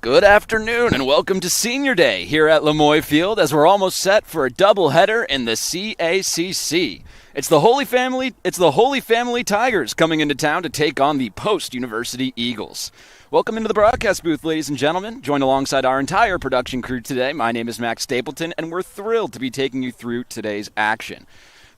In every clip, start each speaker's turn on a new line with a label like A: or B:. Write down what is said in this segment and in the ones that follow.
A: Good afternoon and welcome to Senior Day here at Lemoy Field as we're almost set for a doubleheader in the CACC. It's the Holy Family Tigers coming into town to take on the Post University Eagles. Welcome into the broadcast booth, ladies and gentlemen. Joined alongside our entire production crew today. My name is Max Stapleton and we're thrilled to be taking you through today's action.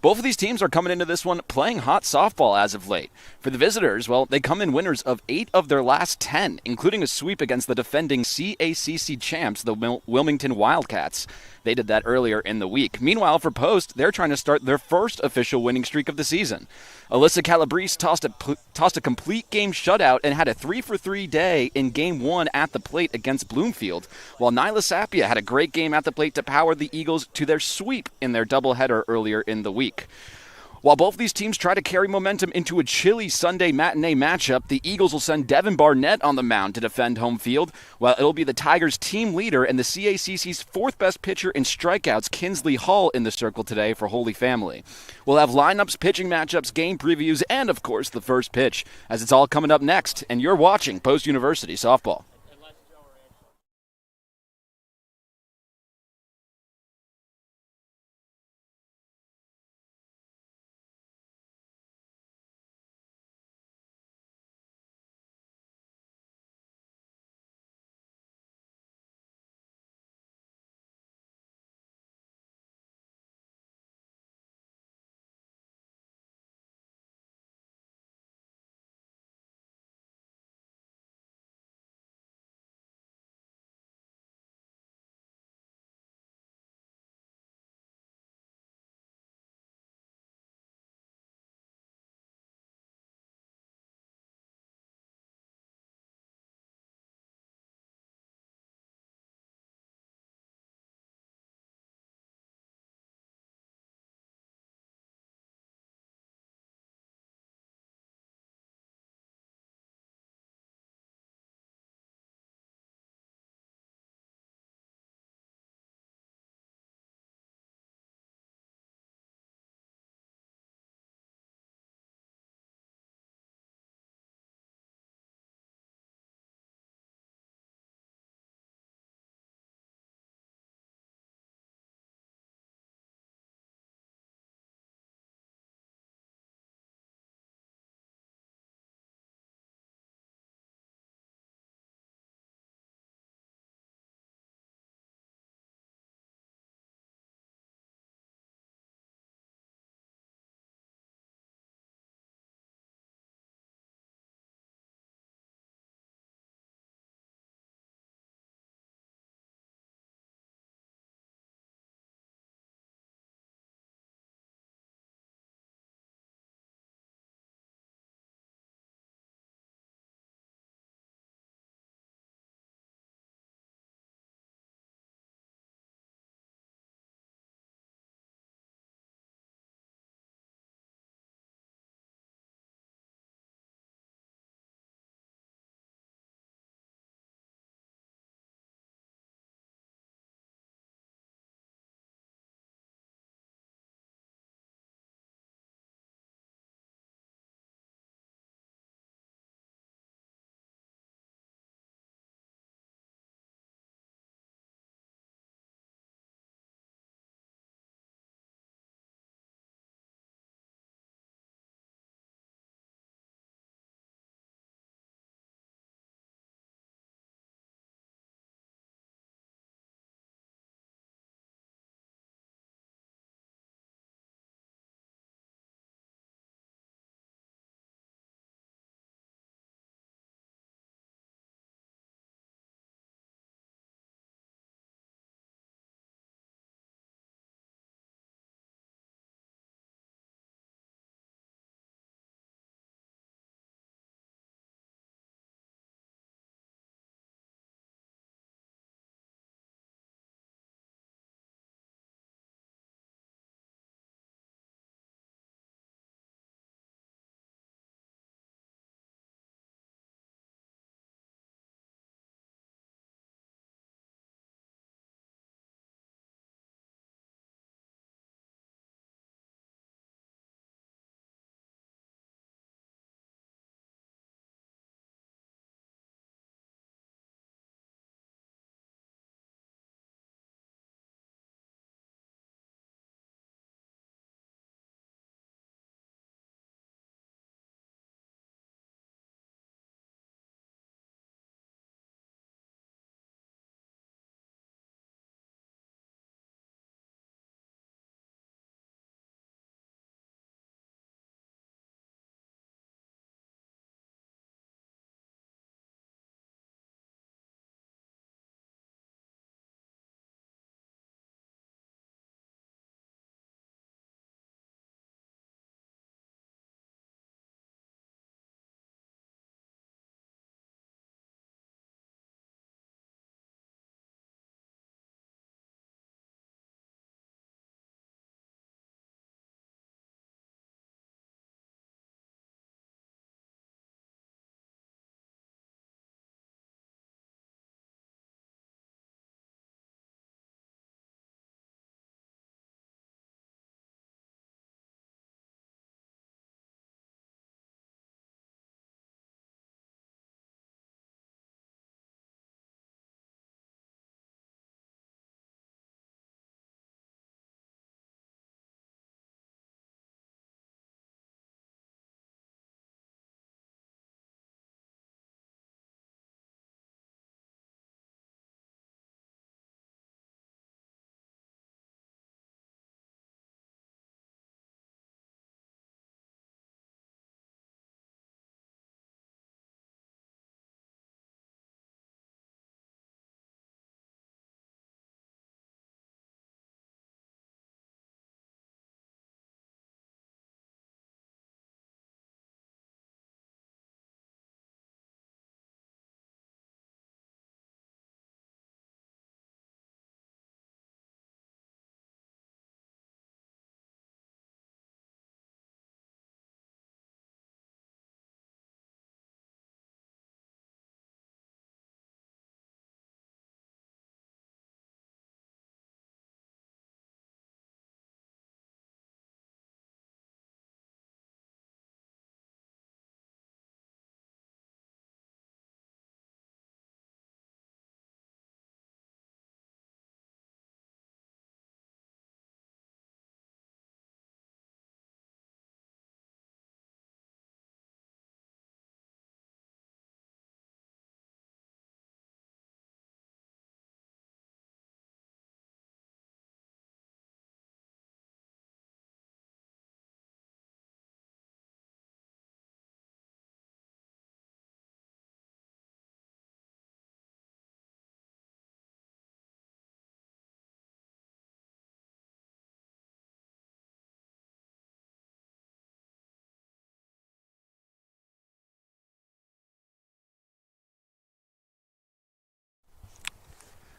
A: Both of these teams are coming into this one playing hot softball as of late. For the visitors, well, they come in winners of 8 of their last 10, including a sweep against the defending CACC champs, the Wilmington Wildcats. They did that earlier in the week. Meanwhile, for Post, they're trying to start their first official winning streak of the season. Alyssa Calabrese tossed a complete game shutout and had a 3-for-3 day in Game 1 at the plate against Bloomfield, while Nyla Sapia had a great game at the plate to power the Eagles to their sweep in their doubleheader earlier in the week. While both these teams try to carry momentum into a chilly Sunday matinee matchup, the Eagles will send Devin Barnett on the mound to defend home field, while it'll be the Tigers' team leader and the CACC's fourth-best pitcher in strikeouts, Kinsley Hall, in the circle today for Holy Family. We'll have lineups, pitching matchups, game previews, and, of course, the first pitch, as it's all coming up next, and you're watching Post University Softball.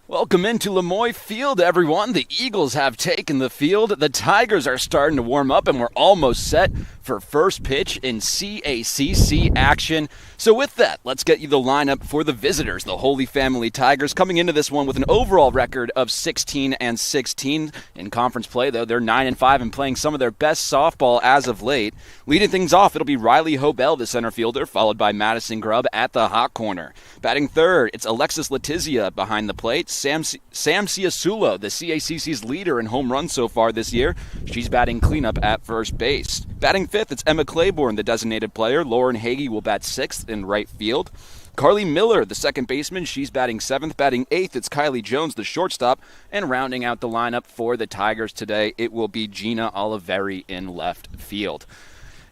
A: Welcome into Lemoyne Field, everyone. The Eagles have taken the field. The Tigers are starting to warm up, and we're almost set for first pitch in CACC action. So with that, let's get you the lineup for the visitors, the Holy Family Tigers, coming into this one with an overall record of 16-16 in conference play. Though they're 9-5 and playing some of their best softball as of late. Leading things off, it'll be Riley Hobell, the center fielder, followed by Madison Grubb at the hot corner. Batting third, it's Alexis Letizia behind the plate. Sam Ciasulo, the CACC's leader in home runs so far this year. She's batting cleanup at first base. Batting fifth, it's Emma Claiborne, the designated player. Lauren Hagee will bat sixth in right field. Carly Miller, the second baseman, she's batting seventh. Batting eighth, it's Kylie Jones, the shortstop. And rounding out the lineup for the Tigers today, it will be Gina Oliveri in left field.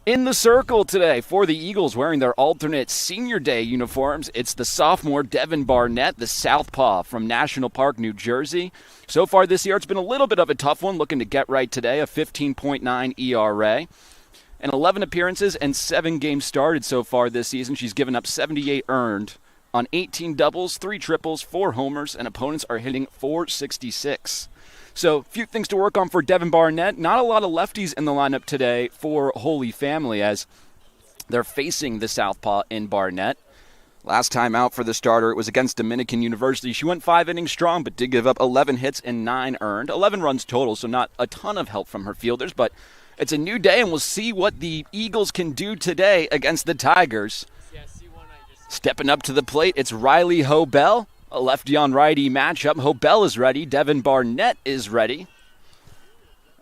A: In the circle today for the Eagles, wearing their alternate Senior Day uniforms, it's the sophomore Devin Barnett, the southpaw from National Park, New Jersey. So far this year, it's been a little bit of a tough one, looking to get right today, a 15.9 ERA. And 11 appearances and 7 games started so far this season. She's given up 78 earned on 18 doubles, 3 triples, 4 homers, and opponents are hitting .466. So a few things to work on for Devin Barnett. Not a lot of lefties in the lineup today for Holy Family as they're facing the southpaw in Barnett. Last time out for the starter, it was against Dominican University. She went 5 innings strong, but did give up 11 hits and 9 earned. 11 runs total, so not a ton of help from her fielders, but it's a new day, and we'll see what the Eagles can do today against the Tigers. Stepping up to the plate, it's Riley Hobell. A lefty-on-righty matchup. Hobell is ready. Devin Barnett is ready.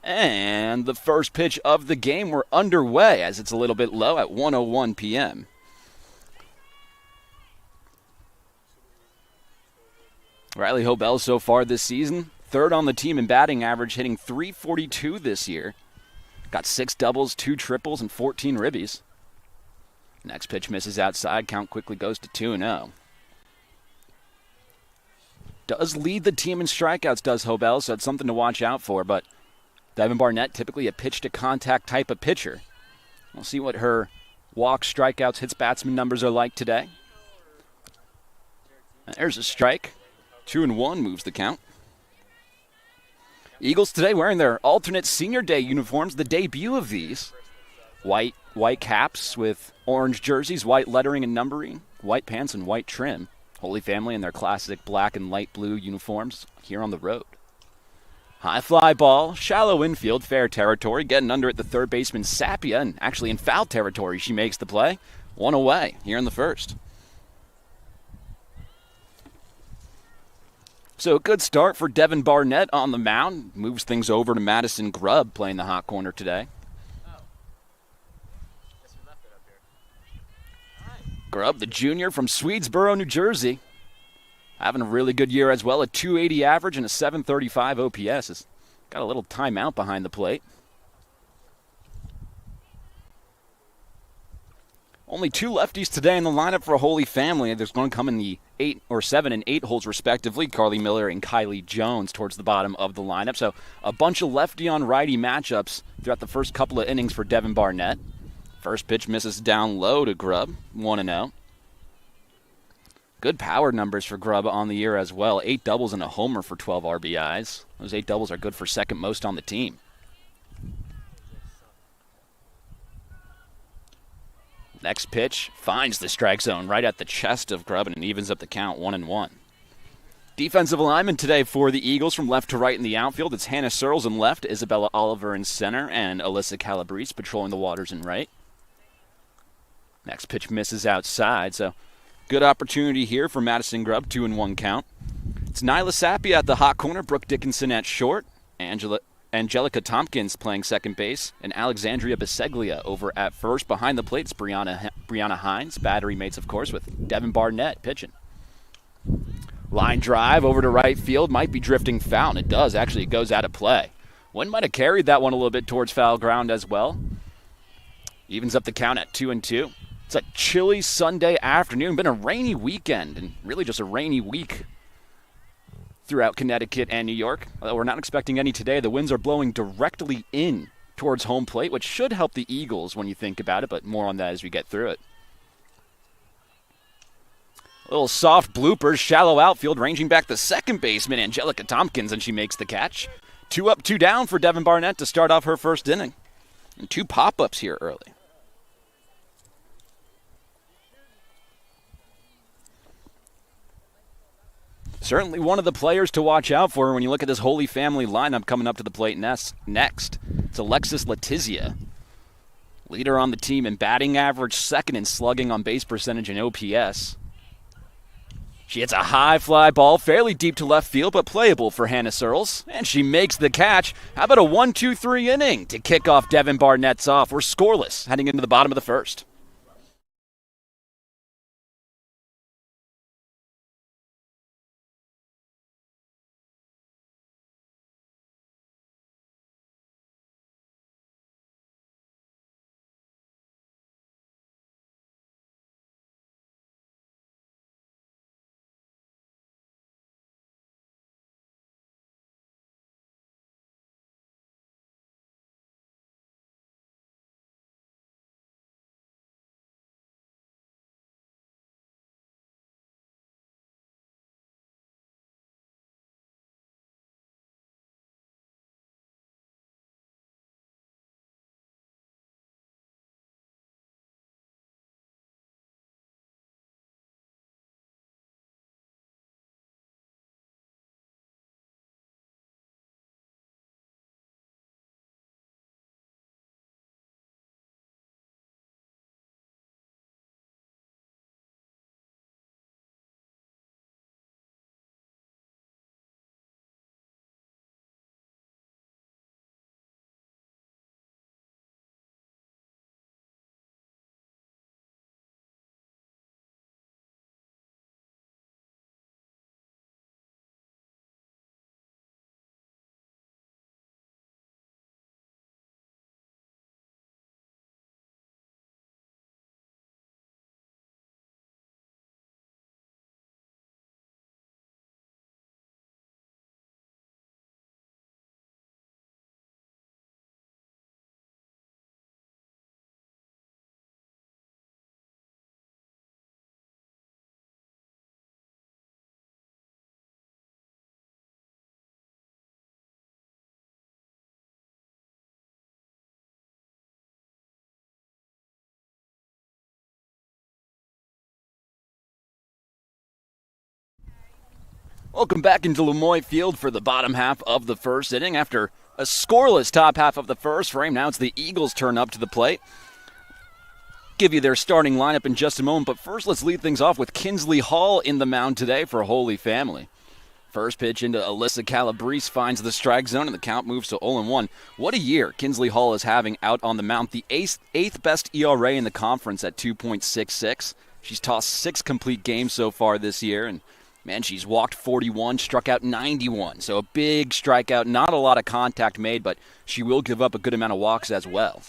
A: And the first pitch of the game, we're underway as it's a little bit low at 1:01 p.m. Riley Hobell so far this season, third on the team in batting average, hitting .342 this year. Got 6 doubles, 2 triples, and 14 ribbies. Next pitch misses outside. Count quickly goes to 2-0. Does lead the team in strikeouts, does Hobell, so it's something to watch out for. But Devin Barnett, typically a pitch-to-contact type of pitcher. We'll see what her walks, strikeouts, hits, batsman numbers are like today. And there's a strike. 2-1 moves the count. Eagles today wearing their alternate Senior Day uniforms, the debut of these. White caps with orange jerseys, white lettering and numbering, white pants and white trim. Holy Family in their classic black and light blue uniforms here on the road. High fly ball, shallow infield, fair territory. Getting under at the third baseman, Sapia, and actually in foul territory, she makes the play. 1 away here in the first. So a good start for Devin Barnett on the mound. Moves things over to Madison Grubb playing the hot corner today. Grubb, the junior from Swedesboro, New Jersey. Having a really good year as well. A .280 average and a .735 OPS. Has got a little timeout behind the plate. Only 2 lefties today in the lineup for a Holy Family. There's going to come in the 7 and 8 holes respectively. Carly Miller and Kylie Jones towards the bottom of the lineup. So a bunch of lefty-on-righty matchups throughout the first couple of innings for Devin Barnett. First pitch misses down low to Grubb, 1-0. Good power numbers for Grubb on the year as well. 8 doubles and a homer for 12 RBIs. Those 8 doubles are good for second most on the team. Next pitch finds the strike zone right at the chest of Grubb and evens up the count 1-1. Defensive alignment today for the Eagles from left to right in the outfield. It's Hannah Searles in left, Isabella Oliver in center, and Alyssa Calabrese patrolling the waters in right. Next pitch misses outside, so good opportunity here for Madison Grubb, 2-1 count. It's Nyla Sapia at the hot corner, Brooke Dickinson at short, Angelica Tompkins playing second base, and Alexandria Biseglia over at first. Behind the plate, it's Brianna Hines, battery mates, of course, with Devin Barnett pitching. Line drive over to right field, might be drifting foul, and it does. Actually, it goes out of play. Wind might have carried that one a little bit towards foul ground as well. Evens up the count at 2-2. It's a chilly Sunday afternoon. Been a rainy weekend and really just a rainy week throughout Connecticut and New York. Although we're not expecting any today. The winds are blowing directly in towards home plate, which should help the Eagles when you think about it, but more on that as we get through it. Little soft bloopers, shallow outfield, ranging back the second baseman, Angelica Tompkins, and she makes the catch. 2 up, 2 down for Devin Barnett to start off her first inning. And 2 pop-ups here early. Certainly one of the players to watch out for when you look at this Holy Family lineup coming up to the plate next. It's Alexis Letizia. Leader on the team in batting average, second in slugging, on base percentage, and OPS. She hits a high fly ball, fairly deep to left field, but playable for Hannah Searles. And she makes the catch. How about a 1-2-3 inning to kick off Devin Barnett's off? We're scoreless heading into the bottom of the first. Welcome back into Lemoyne Field for the bottom half of the first inning. After a scoreless top half of the first frame, now it's the Eagles' turn up to the plate. Give you their starting lineup in just a moment, but first let's lead things off with Kinsley Hall in the mound today for Holy Family. First pitch into Alyssa Calabrese finds the strike zone, and the count moves to 0-1. What a year Kinsley Hall is having out on the mound. The eighth best ERA in the conference at 2.66. She's tossed 6 complete games so far this year, and man, she's walked 41, struck out 91. So a big strikeout, not a lot of contact made, but she will give up a good amount of walks as well.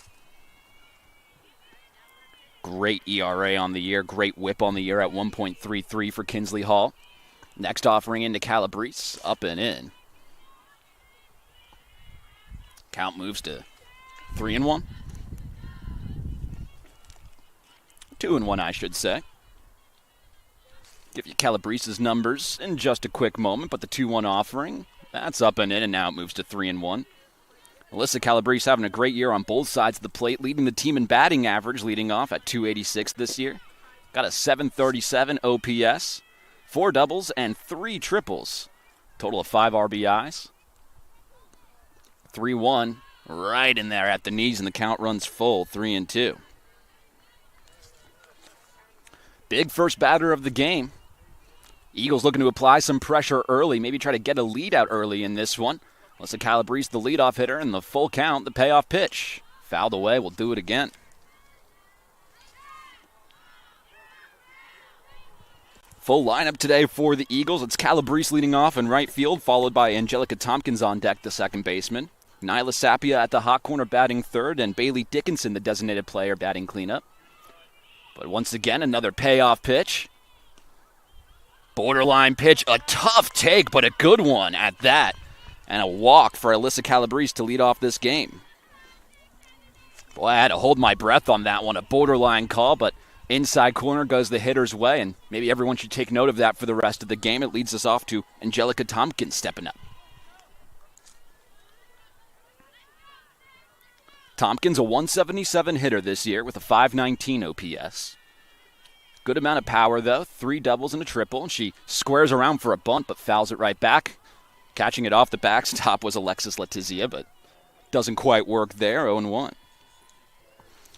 A: Great ERA on the year, great whip on the year at 1.33 for Kinsley Hall. Next offering into Calabrese, up and in. Count moves to 3-1. 2-1, I should say. Give you Calabrese's numbers in just a quick moment, but the 2-1 offering, that's up and in, and now it moves to 3-1. Alyssa Calabrese having a great year on both sides of the plate, leading the team in batting average, leading off at 286 this year. Got a 737 OPS, 4 doubles, and 3 triples. Total of 5 RBIs. 3-1, right in there at the knees, and the count runs full, 3-2. Big first batter of the game. Eagles looking to apply some pressure early, maybe try to get a lead out early in this one. Alyssa Calabrese, the leadoff hitter, and the full count, the payoff pitch. Fouled away, we'll do it again. Full lineup today for the Eagles. It's Calabrese leading off in right field, followed by Angelica Tompkins on deck, the second baseman. Nyla Sapia at the hot corner batting third, and Bailey Dickinson, the designated player, batting cleanup. But once again, another payoff pitch. Borderline pitch, a tough take, but a good one at that. And a walk for Alyssa Calabrese to lead off this game. Boy, I had to hold my breath on that one. A borderline call, but Inside corner goes the hitter's way, and maybe everyone should take note of that for the rest of the game. It leads us off to Angelica Tompkins stepping up. Tompkins, a 177 hitter this year with a 519 OPS. Good amount of power, though. 3 doubles and a triple, and she squares around for a bunt but fouls it right back. Catching it off the backstop was Alexis Letizia, but doesn't quite work there, 0-1.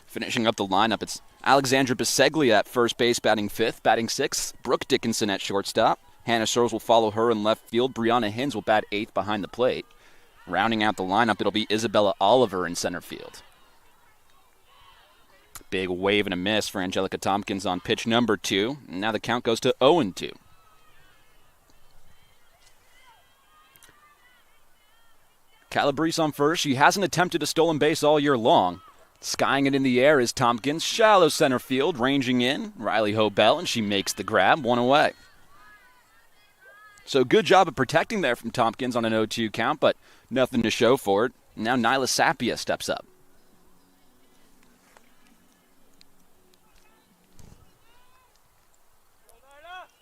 A: Finishing up the lineup, it's Alexandra Biseglia at first base, batting 5th. Batting 6th, Brooke Dickinson at shortstop. Hannah Searles will follow her in left field. Brianna Hins will bat 8th behind the plate. Rounding out the lineup, it'll be Isabella Oliver in center field. Big wave and a miss for Angelica Tompkins on pitch number 2. And now the count goes to 0-2. Calabrese on first. She hasn't attempted a stolen base all year long. Skying it in the air is Tompkins. Shallow center field, ranging in. Riley Hobell, and she makes the grab, 1 away. So good job of protecting there from Tompkins on an 0-2 count, but nothing to show for it. Now Nyla Sapia steps up.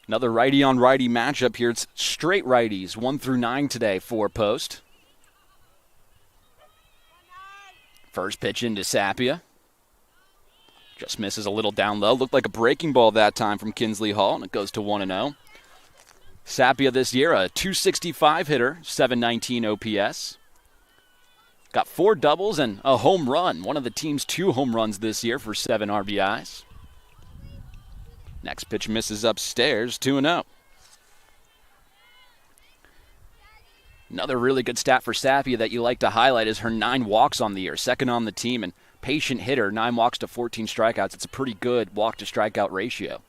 A: Another righty-on-righty matchup here. It's straight righties, 1 through 9 today for Post. First pitch into Sapia. Just misses a little down low. Looked like a breaking ball that time from Kinsley Hall, and it goes to 1-0. Sapia this year, a 265 hitter, 719 OPS. Got 4 doubles and a home run. One of the team's 2 home runs this year for 7 RBIs. Next pitch misses upstairs, 2-0. Another really good stat for Sapia that you like to highlight is her 9 walks on the year, second on the team, and patient hitter, 9 walks to 14 strikeouts. It's a pretty good walk-to-strikeout ratio.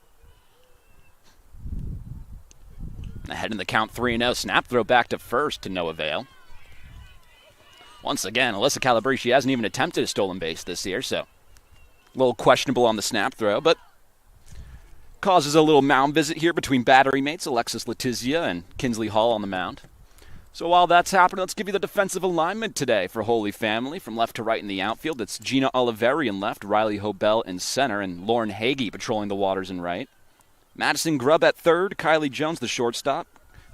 A: Ahead in the count, 3-0. Snap throw back to first to no avail. Once again, Alyssa Calabrese hasn't even attempted a stolen base this year, so a little questionable on the snap throw, but causes a little mound visit here between battery mates Alexis Letizia and Kinsley Hall on the mound. So while that's happening, let's give you the defensive alignment today for Holy Family. From left to right in the outfield, it's Gina Oliveri in left, Riley Hobell in center, and Lauren Hagee patrolling the waters in right. Madison Grubb at third, Kylie Jones the shortstop,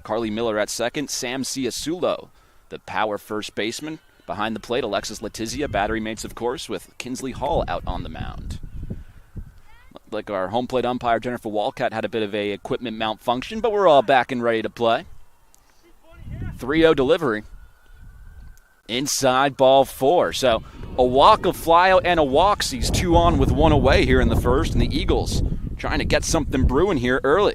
A: Carly Miller at second, Sam Ciasulo, the power first baseman. Behind the plate, Alexis Letizia, battery mates of course, with Kinsley Hall out on the mound. Looked like our home plate umpire Jennifer Walcott had a bit of a equipment malfunction, but we're all back and ready to play. 3-0 delivery. Inside ball 4. So a walk, a flyout, and a walk sees 2 on with 1 away here in the first, and the Eagles trying to get something brewing here early.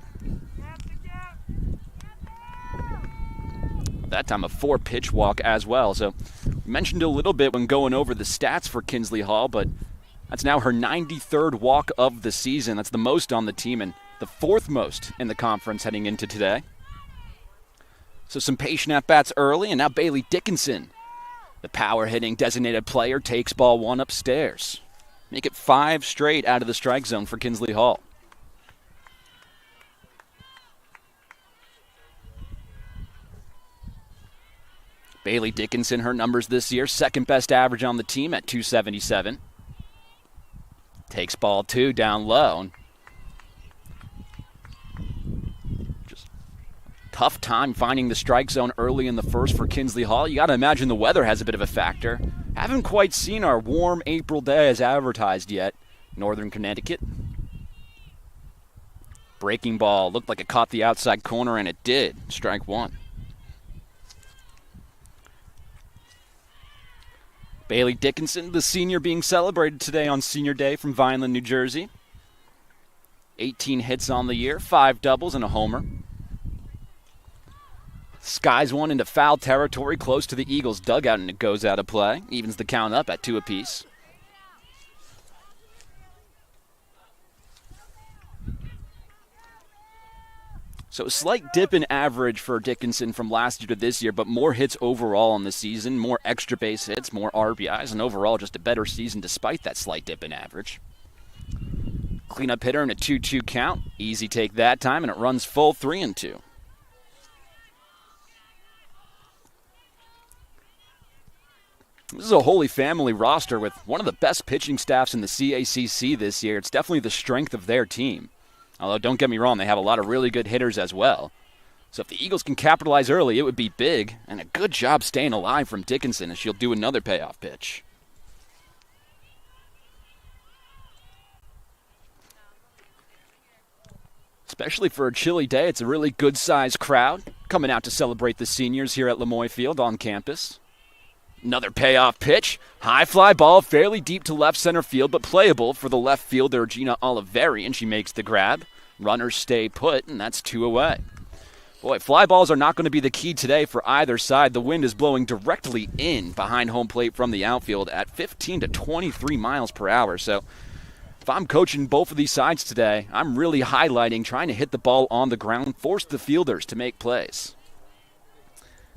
A: That time a 4-pitch walk as well. So we mentioned a little bit when going over the stats for Kinsley Hall, but that's now her 93rd walk of the season. That's the most on the team and the 4th most in the conference heading into today. So some patient at-bats early, and now Bailey Dickinson, the power-hitting designated player, takes ball 1 upstairs. Make it 5 straight out of the strike zone for Kinsley Hall. Bailey Dickinson, her numbers this year, second best average on the team at 277. Takes ball 2 down low. Just tough time finding the strike zone early in the first for Kinsley Hall. You got to imagine the weather has a bit of a factor. Haven't quite seen our warm April day as advertised yet. Northern Connecticut. Breaking ball looked like it caught the outside corner, and it did. Strike 1. Bailey Dickinson, the senior, being celebrated today on Senior Day from Vineland, New Jersey. 18 hits on the year, 5 doubles and a homer. Skies one into foul territory close to the Eagles' dugout, and it goes out of play. Evens the count up at 2 apiece. So a slight dip in average for Dickinson from last year to this year, but more hits overall on the season, more extra base hits, more RBIs, and overall just a better season despite that slight dip in average. Cleanup hitter in a 2-2 count. Easy take that time, and it runs full 3-2. This is a Holy Family roster with one of the best pitching staffs in the CACC this year. It's definitely the strength of their team. Although, don't get me wrong, they have a lot of really good hitters as well. So if the Eagles can capitalize early, it would be big. And a good job staying alive from Dickinson as she'll do another payoff pitch. Especially for a chilly day, it's a really good-sized crowd coming out to celebrate the seniors here at Lemoy Field on campus. Another payoff pitch. High fly ball, fairly deep to left center field, but playable for the left fielder, Gina Oliveri, and she makes the grab. Runners stay put, and that's 2 away. Boy, fly balls are not going to be the key today for either side. The wind is blowing directly in behind home plate from the outfield at 15 to 23 miles per hour. So if I'm coaching both of these sides today, I'm really highlighting trying to hit the ball on the ground, force the fielders to make plays.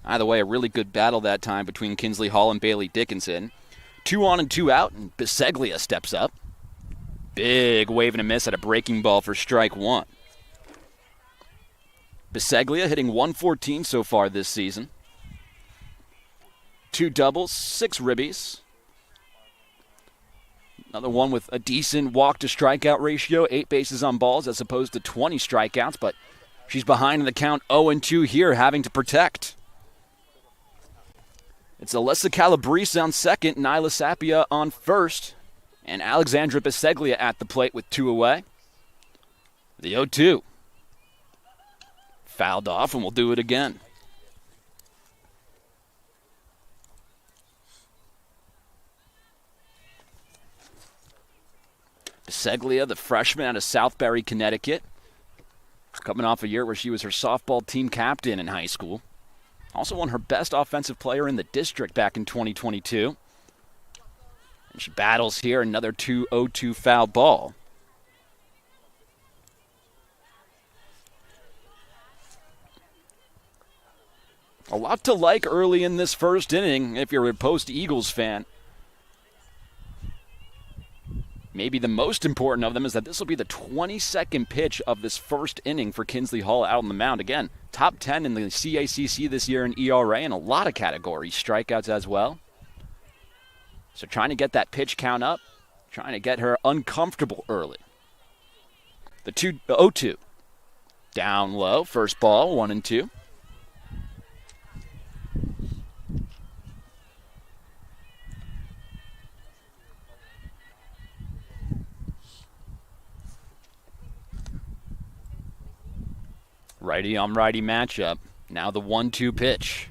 A: Either way, a really good battle that time between Kinsley Hall and Bailey Dickinson. 2 on and 2 out, and Biseglia steps up. Big wave and a miss at a breaking ball for strike 1. Biseglia hitting 114 so far this season. 2 doubles, 6 ribbies. Another one with a decent walk-to-strikeout ratio, 8 bases on balls as opposed to 20 strikeouts, but she's behind in the count 0-2 here, having to protect. It's Alyssa Calabrese on second, Nyla Sapia on first, and Alexandra Biseglia at the plate with 2 away. The 0-2. Fouled off, and we'll do it again. Biseglia, the freshman out of Southbury, Connecticut, coming off a year where she was her softball team captain in high school. Also won her best offensive player in the district back in 2022. And she battles here, another 2-0-2 foul ball. A lot to like early in this first inning if you're a post-Eagles fan. Maybe the most important of them is that this will be the 22nd pitch of this first inning for Kinsley Hall out on the mound. Again, top 10 in the CACC this year in ERA in a lot of categories, strikeouts as well. So trying to get that pitch count up, trying to get her uncomfortable early. The 0-2. Down low, first ball, 1-2. Righty on righty matchup. Now the 1-2 pitch.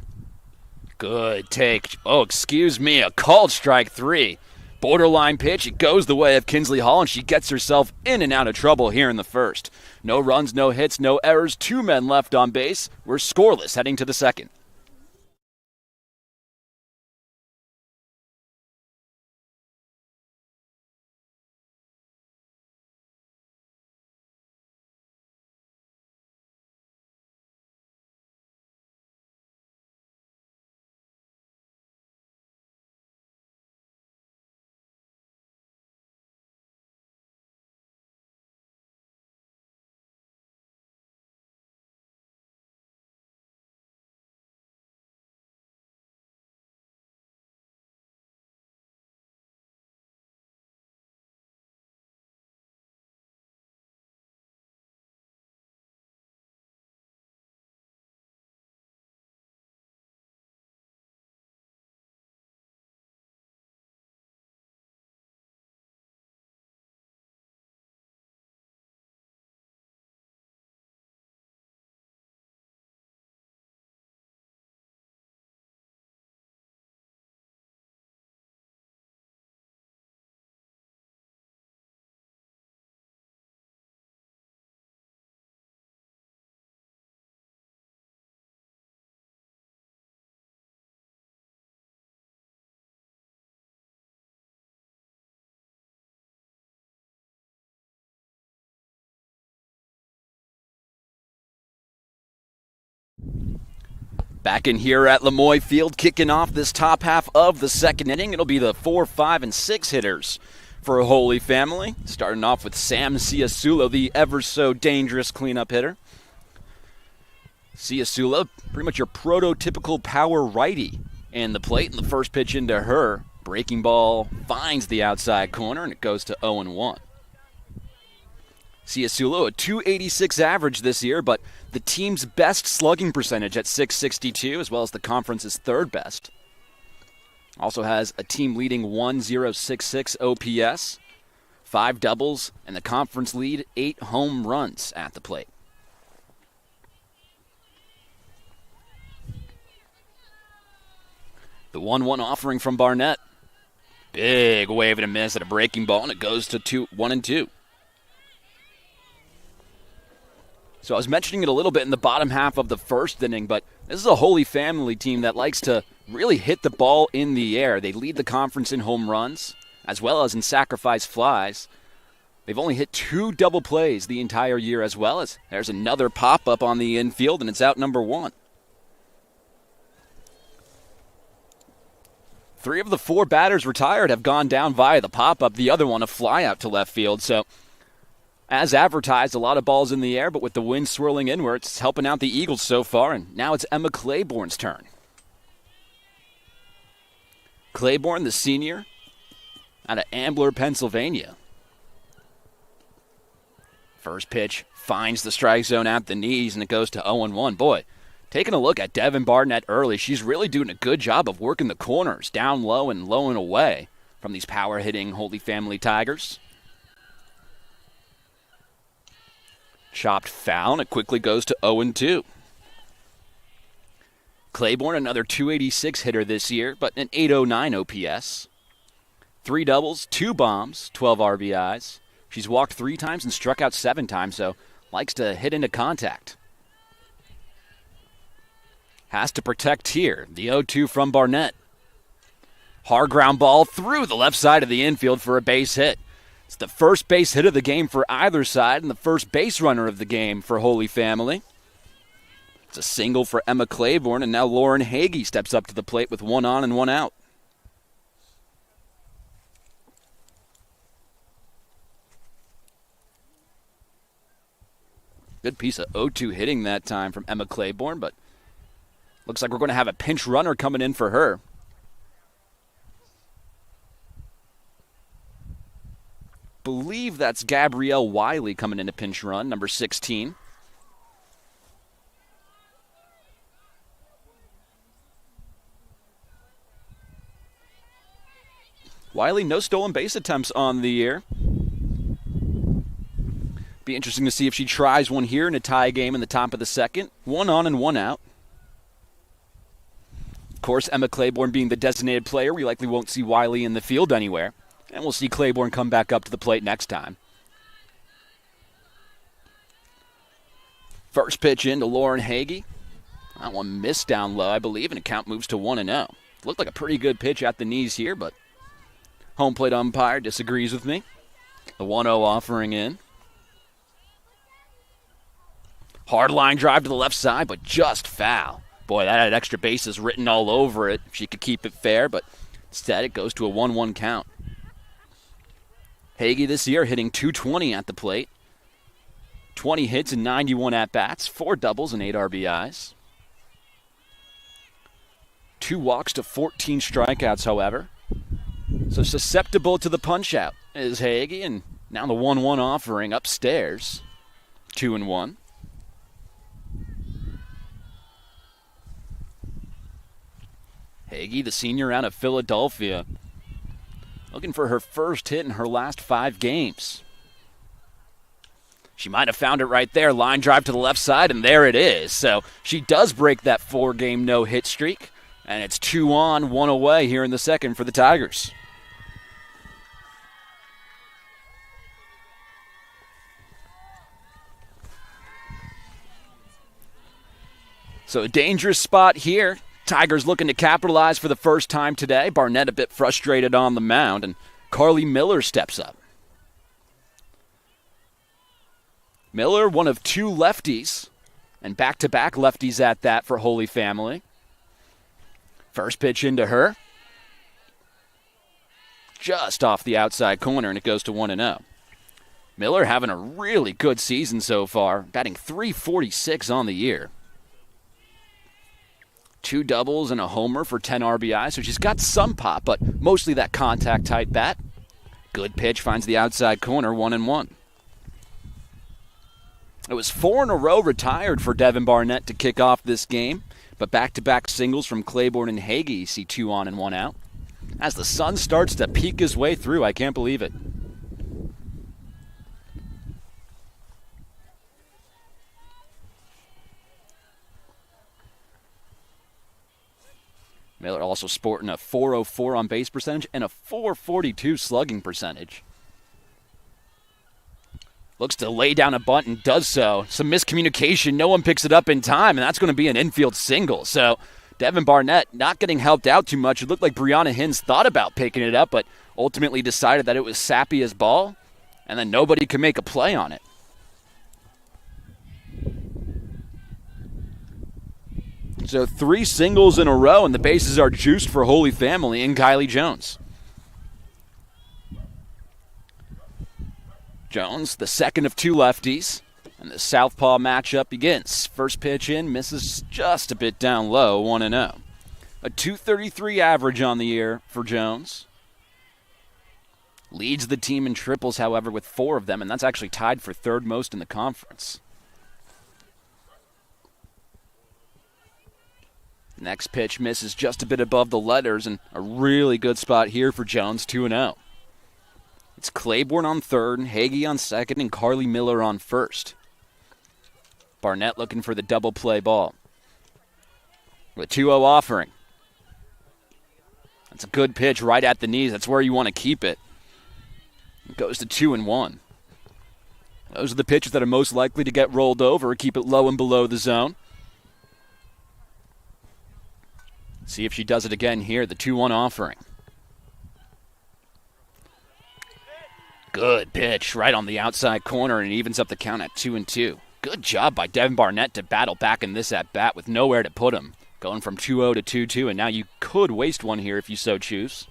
A: Good take. Oh, excuse me, a called strike 3. Borderline pitch. It goes the way of Kinsley Hall, and she gets herself in and out of trouble here in the first. No runs, no hits, no errors. 2 men left on base. We're scoreless heading to the second. Back in here at Lemoy Field, kicking off this top half of the second inning. It'll be the 4, 5, and 6 hitters for a Holy Family. Starting off with Sam Ciasulo, the ever-so-dangerous cleanup hitter. Ciasulo, pretty much your prototypical power righty and the plate, and the first pitch into her. Breaking ball finds the outside corner, and it goes to 0-1. Ciasulo, a .286 average this year, but the team's best slugging percentage at .662, as well as the conference's third best. Also has a team-leading 1.066 OPS, 5 doubles, and the conference lead 8 home runs at the plate. The 1-1 offering from Barnett. Big wave and a miss at a breaking ball, and it goes to 1-2. So I was mentioning it a little bit in the bottom half of the first inning, but this is a Holy Family team that likes to really hit the ball in the air. They lead the conference in home runs, as well as in sacrifice flies. They've only hit 2 double plays the entire year, as well as there's another pop-up on the infield, and it's out number 1. 3 of the 4 batters retired have gone down via the pop-up, the other one a fly out to left field. So, as advertised, a lot of balls in the air, but with the wind swirling inwards, it's helping out the Eagles so far, and now it's Emma Claiborne's turn. Claiborne, the senior, out of Ambler, Pennsylvania. First pitch finds the strike zone at the knees, and it goes to 0-1. Boy, taking a look at Devin Barnett early, she's really doing a good job of working the corners, down low and low and away from these power-hitting Holy Family Tigers. Chopped foul, and it quickly goes to 0-2. Claiborne, another .286 hitter this year, but an .809 OPS. 3 doubles, 2 bombs, 12 RBIs. She's walked 3 times and struck out 7 times, so likes to hit into contact. Has to protect here. The 0-2 from Barnett. Hard ground ball through the left side of the infield for a base hit. It's the first base hit of the game for either side and the first base runner of the game for Holy Family. It's a single for Emma Claiborne, and now Lauren Hagee steps up to the plate with 1 on and 1 out. Good piece of 0-2 hitting that time from Emma Claiborne, but looks like we're going to have a pinch runner coming in for her. Believe that's Gabrielle Wiley coming in to pinch run, number 16. Wiley, no stolen base attempts on the year. Be interesting to see if she tries one here in a tie game in the top of the second. 1 on and 1 out. Of course, Emma Claiborne being the designated player, we likely won't see Wiley in the field anywhere. And we'll see Claiborne come back up to the plate next time. First pitch in to Lauren Hagee. That one missed down low, I believe, and the count moves to 1-0. Looked like a pretty good pitch at the knees here, but home plate umpire disagrees with me. The 1-0 offering in. Hard line drive to the left side, but just foul. Boy, that had extra bases written all over it if she could keep it fair, but instead it goes to a 1-1 count. Hagee this year hitting .220 at the plate. 20 hits and 91 at-bats, 4 doubles and 8 RBIs. 2 walks to 14 strikeouts, however. So susceptible to the punch-out is Hagee, and now the 1-1 offering upstairs. 2-1. Hagee, the senior out of Philadelphia, looking for her first hit in her last 5 games. She might have found it right there. Line drive to the left side, and there it is. So she does break that 4-game no-hit streak, and it's 2 on, 1 away here in the second for the Tigers. So a dangerous spot here. Tigers looking to capitalize for the first time today. Barnett a bit frustrated on the mound, and Carly Miller steps up. Miller, one of 2 lefties, and back-to-back lefties at that for Holy Family. First pitch into her. Just off the outside corner, and it goes to 1-0. Miller having a really good season so far, batting .346 on the year. 2 doubles and a homer for 10 RBI, so she's got some pop, but mostly that contact-type bat. Good pitch, finds the outside corner, 1-1. It was 4 in a row retired for Devin Barnett to kick off this game, but back-to-back singles from Claiborne and Hagee see 2 on and 1 out. As the sun starts to peek his way through, I can't believe it. Miller also sporting a .404 on base percentage and a .442 slugging percentage. Looks to lay down a bunt and does so. Some miscommunication. No one picks it up in time, and that's going to be an infield single. So Devin Barnett not getting helped out too much. It looked like Brianna Hins thought about picking it up, but ultimately decided that it was Sapia's ball, and then nobody could make a play on it. So 3 singles in a row, and the bases are juiced for Holy Family and Kylie Jones. Jones, the second of 2 lefties, and the southpaw matchup begins. First pitch in, misses just a bit down low, 1-0. A .233 average on the year for Jones. Leads the team in triples, however, with 4 of them, and that's actually tied for 3rd most in the conference. Next pitch misses just a bit above the letters, and a really good spot here for Jones, 2-0. It's Claiborne on third, Hagee on second, and Carly Miller on first. Barnett looking for the double play ball. With 2-0 offering. That's a good pitch right at the knees. That's where you want to keep it. It goes to 2-1. Those are the pitches that are most likely to get rolled over. Keep it low and below the zone. See if she does it again here, the 2-1 offering. Good pitch right on the outside corner, and it evens up the count at 2-2. Good job by Devin Barnett to battle back in this at-bat with nowhere to put him. Going from 2-0 to 2-2, and now you could waste one here if you so choose.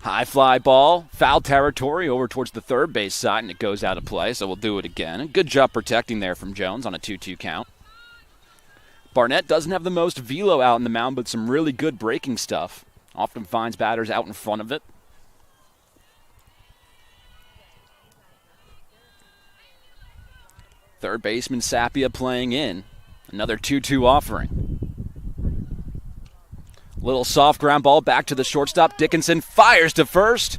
A: High fly ball, foul territory over towards the third base side, and it goes out of play, so we'll do it again. And good job protecting there from Jones on a 2-2 count. Barnett doesn't have the most velo out in the mound, but some really good breaking stuff. Often finds batters out in front of it. Third baseman Sapia playing in. Another 2-2 offering. Little soft ground ball back to the shortstop. Dickinson fires to first.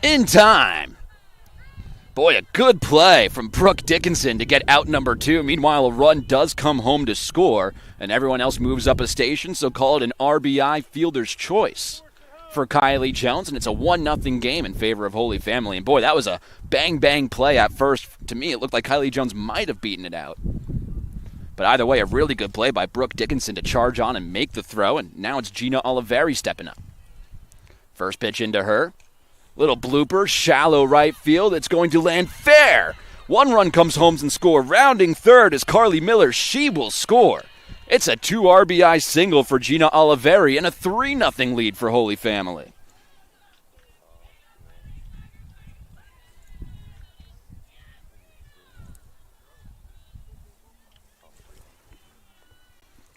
A: In time. Boy, a good play from Brooke Dickinson to get out number 2. Meanwhile, a run does come home to score, and everyone else moves up a station, so call it an RBI fielder's choice for Kylie Jones, and it's a 1-0 game in favor of Holy Family. And boy, that was a bang-bang play at first. To me, it looked like Kylie Jones might have beaten it out. But either way, a really good play by Brooke Dickinson to charge on and make the throw, and now it's Gina Oliveri stepping up. First pitch into her. Little blooper, shallow right field. It's going to land fair. 1 run comes home and score. Rounding third is Carly Miller. She will score. It's a 2 RBI single for Gina Oliveri and a 3-0 lead for Holy Family.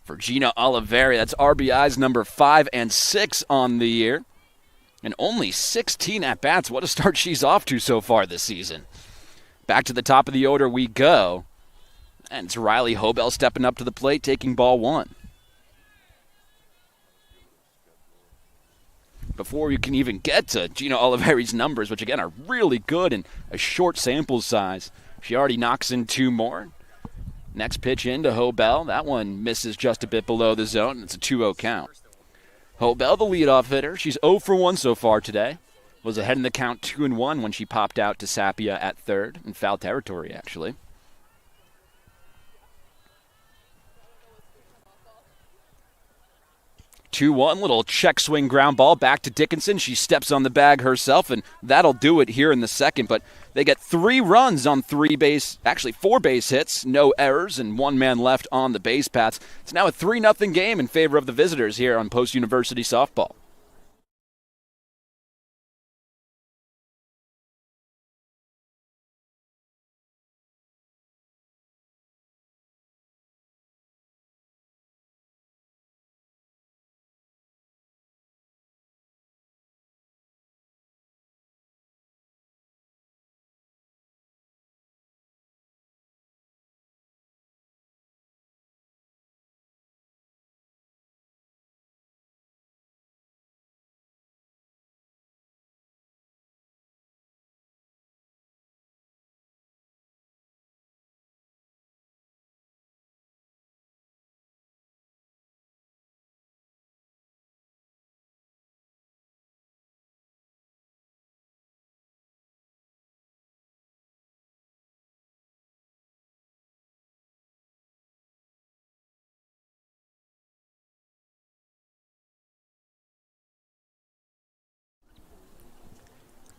A: For Gina Oliveri, that's RBIs number 5 and 6 on the year. And only 16 at-bats. What a start she's off to so far this season. Back to the top of the order we go. And it's Riley Hobel stepping up to the plate, taking ball 1. Before we can even get to Gina Oliveri's numbers, which again are really good in a short sample size, she already knocks in 2 more. Next pitch into Hobel. That one misses just a bit below the zone, and it's a 2-0 count. Hobel, the leadoff hitter. She's 0 for 1 so far today. Was ahead in the count 2-1 when she popped out to Sapia at third, in foul territory, actually. Two-one, little check swing ground ball back to Dickinson. She steps on the bag herself, and that'll do it here in the second. But they get 3 runs on 4 base hits, no errors, and 1 man left on the base paths. It's now a 3-0 game in favor of the visitors here on Post University Softball.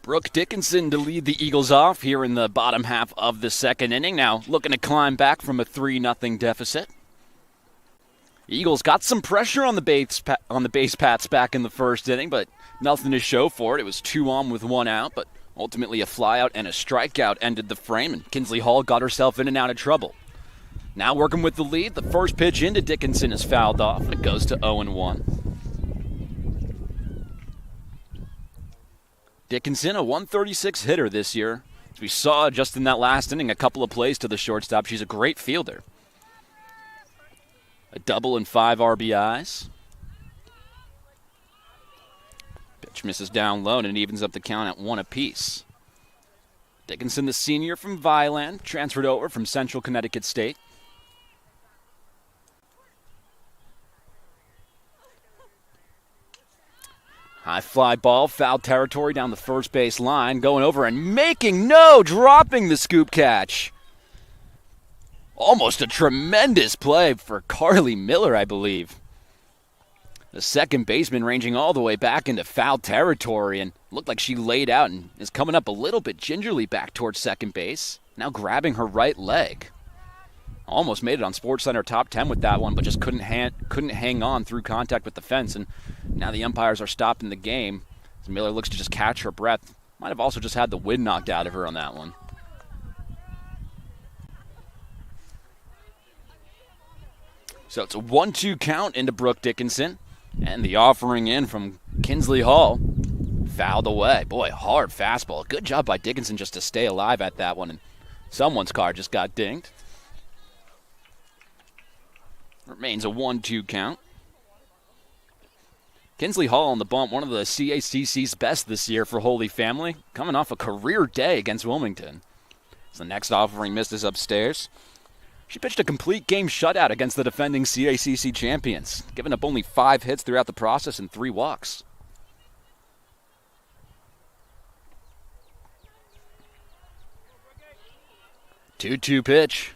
A: Brooke Dickinson to lead the Eagles off here in the bottom half of the second inning. Now looking to climb back from a 3-0 deficit. Eagles got some pressure on the base paths back in the first inning, but nothing to show for it. It was 2 on with 1 out, but ultimately a flyout and a strikeout ended the frame, and Kinsley Hall got herself in and out of trouble. Now working with the lead, the first pitch into Dickinson is fouled off, and it goes to 0-1. Dickinson, a 136 hitter this year. As we saw just in that last inning, a couple of plays to the shortstop. She's a great fielder. A double and 5 RBIs. Pitch misses down low, and it evens up the count at 1 apiece. Dickinson, the senior from Vineland, transferred over from Central Connecticut State. High fly ball, foul territory down the first base line, going over and dropping the scoop catch. Almost a tremendous play for Carly Miller, I believe. The second baseman ranging all the way back into foul territory and looked like she laid out and is coming up a little bit gingerly back towards second base. Now grabbing her right leg. Almost made it on SportsCenter top 10 with that one, but just couldn't hang on through contact with the fence. And now the umpires are stopping the game. As Miller looks to just catch her breath. Might have also just had the wind knocked out of her on that one. So it's a 1-2 count into Brooke Dickinson. And the offering in from Kinsley Hall fouled away. Boy, hard fastball. Good job by Dickinson just to stay alive at that one. And someone's car just got dinged. Remains a 1-2 count. Kinsley Hall on the bump, one of the CACC's best this year for Holy Family, coming off a career day against Wilmington. So the next offering misses upstairs. She pitched a complete game shutout against the defending CACC champions, giving up only 5 hits throughout the process and 3 walks. Two-two pitch.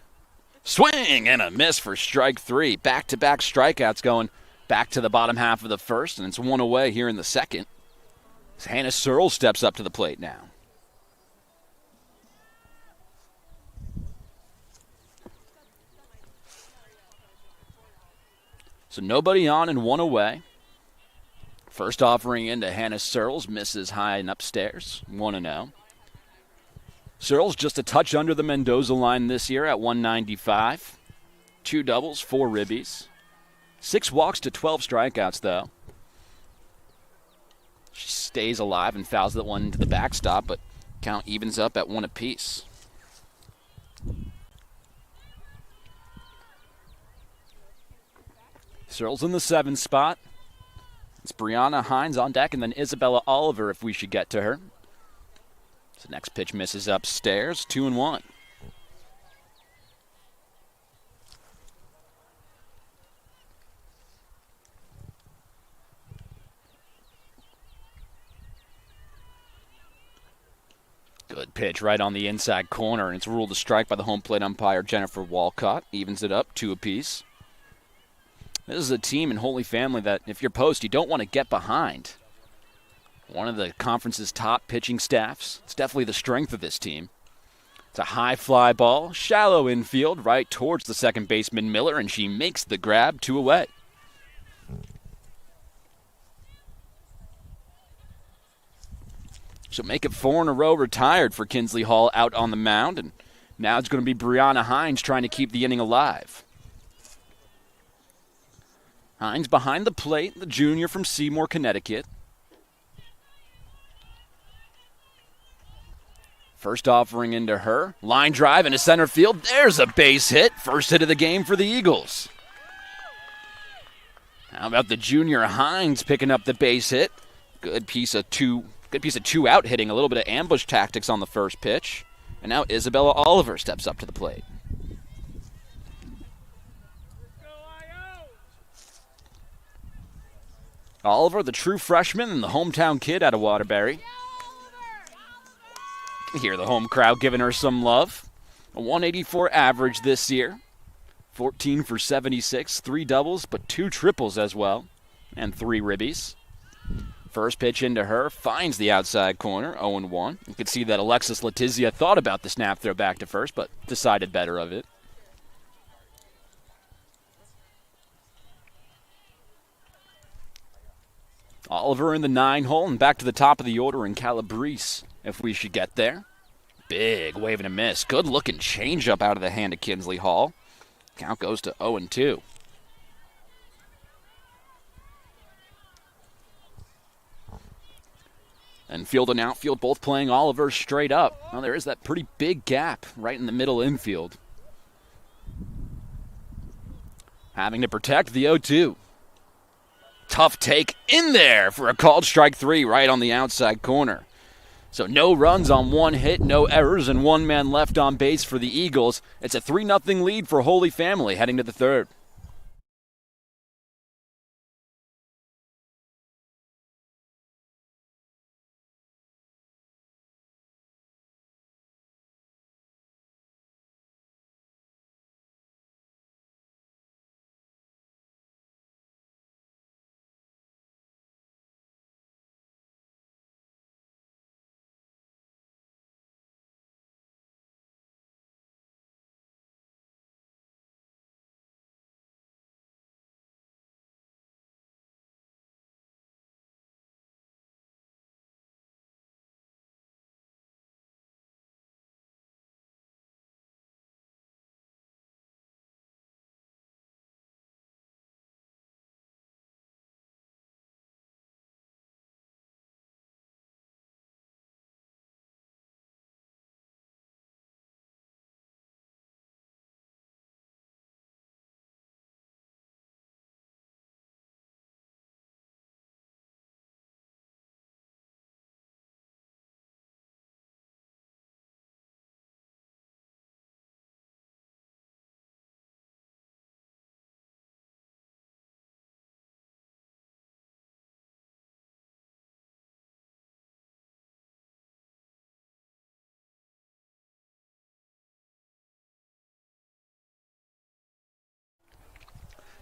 A: Swing and a miss for strike 3. Back-to-back strikeouts going back to the bottom half of the first, and it's 1 away here in the second. As Hannah Searle steps up to the plate now. So nobody on and 1 away. First offering into Hannah Searles misses high and upstairs, 1-0. Searles just a touch under the Mendoza line this year at 195. 2 doubles, 4 ribbies. 6 walks to 12 strikeouts, though. She stays alive and fouls that one into the backstop, but count evens up at 1 apiece. Searles in the 7 spot. It's Brianna Hines on deck, and then Isabella Oliver if we should get to her. So next pitch misses upstairs, 2-1. Good pitch right on the inside corner, and it's ruled a strike by the home plate umpire Jennifer Walcott. Evens it up, 2 apiece. This is a team in Holy Family that, if you're post, you don't want to get behind. One of the conference's top pitching staffs. It's definitely the strength of this team. It's a high fly ball, shallow infield, right towards the second baseman Miller, and she makes the grab, 2 away. She'll make it 4 in a row retired for Kinsley Hall out on the mound, and now it's going to be Brianna Hines trying to keep the inning alive. Hines behind the plate, the junior from Seymour, Connecticut. First offering into her. Line drive into center field. There's a base hit. First hit of the game for the Eagles. How about the junior Hines picking up the base hit? Good piece of two out hitting. A little bit of ambush tactics on the first pitch. And now Isabella Oliver steps up to the plate. Oliver, the true freshman and the hometown kid out of Waterbury. You hear the home crowd giving her some love. A 184 average this year. 14 for 76, 3 doubles, but 2 triples as well. And 3 ribbies. First pitch into her, finds the outside corner, 0-1. You could see that Alexis Letizia thought about the snap throw back to first, but decided better of it. Oliver in the 9-hole and back to the top of the order in Calabrese, if we should get there. Big wave and a miss. Good-looking changeup out of the hand of Kinsley Hall. Count goes to 0-2. And field and outfield both playing Oliver straight up. Well, there is that pretty big gap right in the middle infield. Having to protect the 0-2. Tough take in there for a called strike 3 right on the outside corner. So no runs on one hit, no errors, and one man left on base for the Eagles. It's a 3-0 lead for Holy Family heading to the third.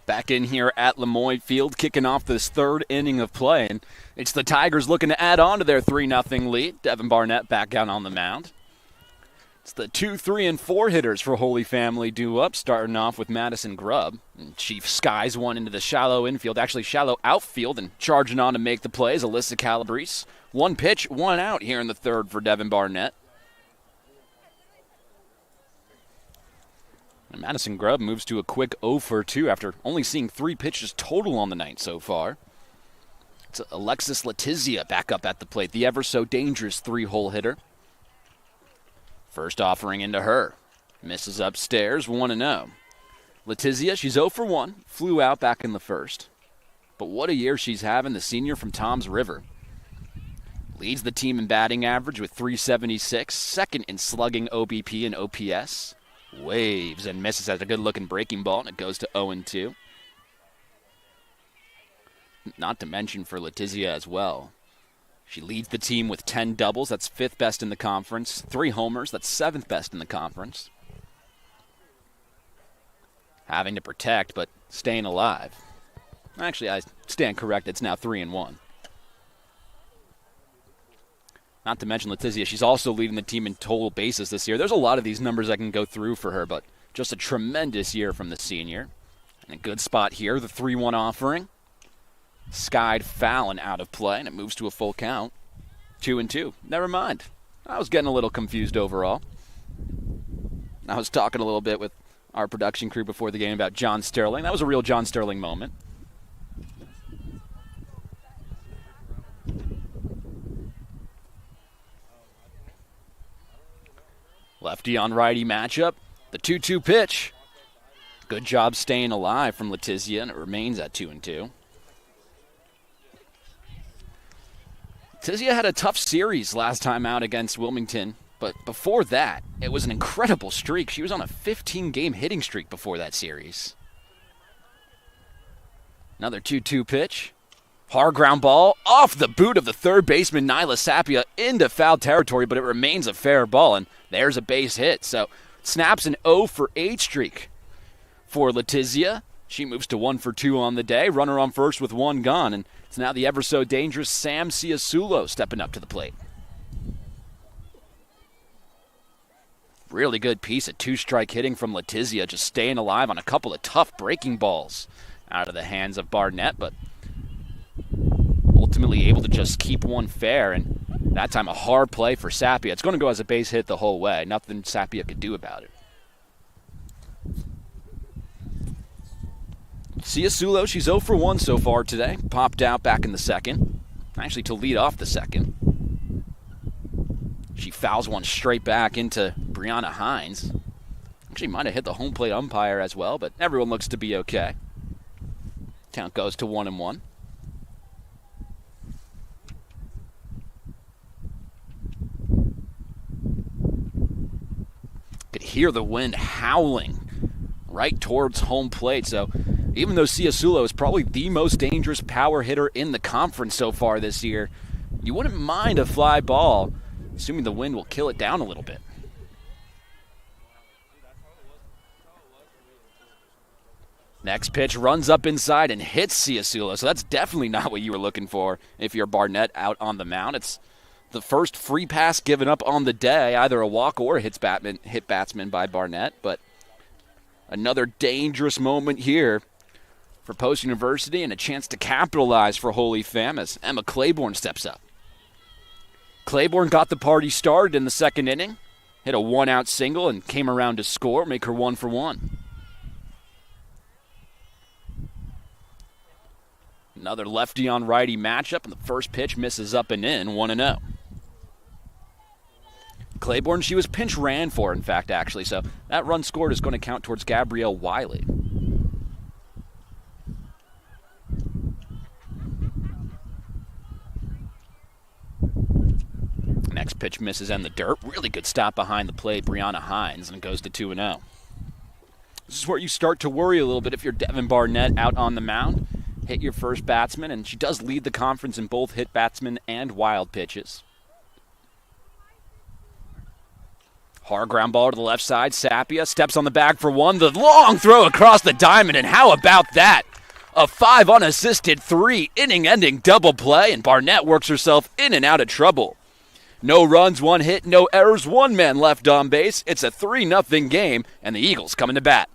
A: Back in here at Lemoyne Field, kicking off this third inning of play. And it's the Tigers looking to add on to their 3-0 lead. Devin Barnett back out on the mound. It's the 2, 3, and 4 hitters for Holy Family due up, starting off with Madison Grubb. And Chief skies one into the shallow infield, actually shallow outfield, and charging on to make the plays, Alyssa Calabrese. One pitch, one out here in the third for Devin Barnett. And Madison Grubb moves to a quick 0-for-2 after only seeing 3 pitches total on the night so far. It's Alexis Letizia back up at the plate, the ever-so-dangerous 3-hole hitter. First offering into her. Misses upstairs, 1-0. Letizia, she's 0-for-1, flew out back in the first. But what a year she's having, the senior from Toms River. Leads the team in batting average with .376, second in slugging OBP and OPS. Waves and misses, has a good-looking breaking ball, and it goes to 0-2. Not to mention for Letizia as well. She leads the team with 10 doubles. That's 5th best in the conference. 3 homers. That's 7th best in the conference. Having to protect, but staying alive. Actually, I stand corrected. It's now 3-1. Not to mention Letizia, she's also leading the team in total bases this year. There's a lot of these numbers I can go through for her, but just a tremendous year from the senior. And a good spot here, the 3-1 offering. Skied foul and out of play, and it moves to a full count. 2-2. Never mind. I was getting a little confused overall. I was talking a little bit with our production crew before the game about John Sterling. That was a real John Sterling moment. Lefty on righty matchup. The 2-2 pitch. Good job staying alive from Letizia, and it remains at 2-2. Letizia had a tough series last time out against Wilmington, but before that, it was an incredible streak. She was on a 15-game hitting streak before that series. Another 2-2 pitch. Hard ground ball off the boot of the third baseman, Nyla Sapia, into foul territory, but it remains a fair ball, and there's a base hit. So snaps an 0-for-8 streak for Letizia. She moves to 1 for 2 on the day. Runner on first with one gone, and it's now the ever-so-dangerous Sam Ciasulo stepping up to the plate. Really good piece of two-strike hitting from Letizia, just staying alive on a couple of tough breaking balls out of the hands of Barnett, but ultimately able to just keep one fair, and that time a hard play for Sapia. It's going to go as a base hit the whole way. Nothing Sapia could do about it. Ciasulo, she's 0 for 1 so far today. Popped out back in the second, actually to lead off the second. She fouls one straight back into Brianna Hines. Actually might have hit the home plate umpire as well, but everyone looks to be okay. Count goes to 1-1. Could hear the wind howling right towards home plate, so even though Ciasulo is probably the most dangerous power hitter in the conference so far this year, you wouldn't mind a fly ball, assuming the wind will kill it down a little bit. Next pitch runs up inside and hits Ciasulo, so that's definitely not what you were looking for if you're Barnett out on the mound. It's the first free pass given up on the day, either a walk or a hit batsman by Barnett, but another dangerous moment here for Post University and a chance to capitalize for Holy Fam as Emma Claiborne steps up. Claiborne got the party started in the second inning, hit a one-out single and came around to score, make her 1 for 1. Another lefty on righty matchup, and the first pitch misses up and in, 1-0. Claiborne, she was pinch ran for, in fact, actually, so that run scored is going to count towards Gabrielle Wiley. Next pitch misses in the dirt. Really good stop behind the plate, Brianna Hines, and it goes to 2-0. This is where you start to worry a little bit if you're Devin Barnett out on the mound. Hit your first batsman, and she does lead the conference in both hit batsman and wild pitches. Hard ground ball to the left side. Sapia steps on the bag for one. The long throw across the diamond, and how about that? A 5 unassisted 3 inning-ending double play, and Barnett works herself in and out of trouble. No runs, 1 hit, no errors, 1 man left on base. It's a 3-0 game, and the Eagles coming to bat.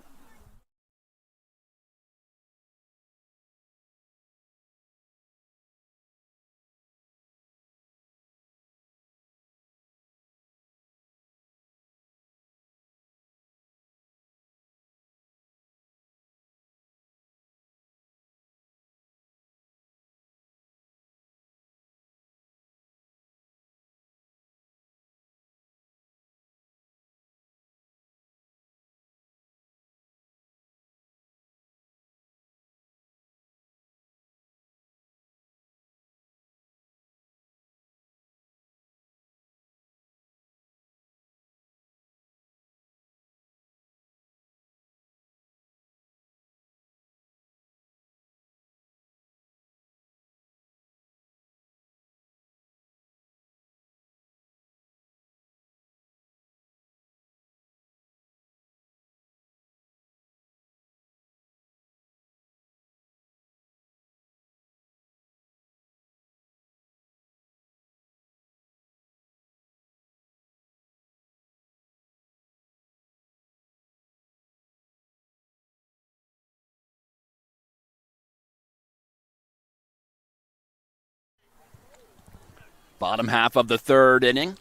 A: Bottom half of the third inning.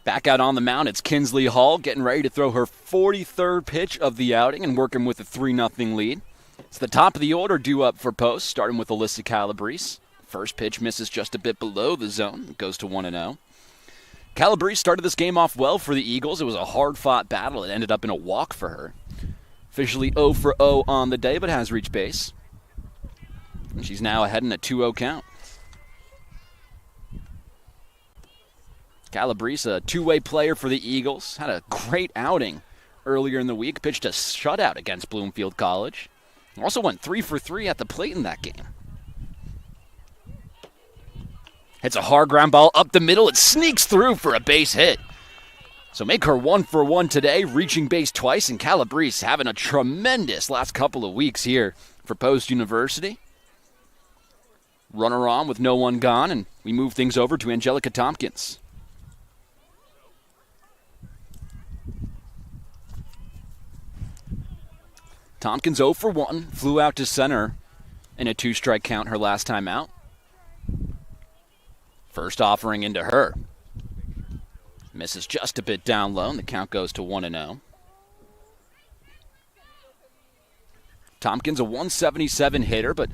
A: Back out on the mound, it's Kinsley Hall getting ready to throw her 43rd pitch of the outing and working with a 3-0 lead. It's the top of the order due up for Post, starting with Alyssa Calabrese. First pitch misses just a bit below the zone. It goes to 1-0. Calabrese started this game off well for the Eagles. It was a hard-fought battle. It ended up in a walk for her. Officially 0 for 0 on the day, but has reached base. And she's now ahead in a 2-0 count. Calabrese, a two-way player for the Eagles, had a great outing earlier in the week, pitched a shutout against Bloomfield College. Also went 3 for 3 at the plate in that game. Hits a hard ground ball up the middle. It sneaks through for a base hit. So make her 1 for 1 today, reaching base twice, and Calabrese having a tremendous last couple of weeks here for Post University. Runner on with no one gone, and we move things over to Angelica Tompkins. Tompkins 0 for 1, flew out to center in a 2-strike count her last time out. First offering into her. Misses just a bit down low, and the count goes to 1-0. Tompkins, a 177 hitter, but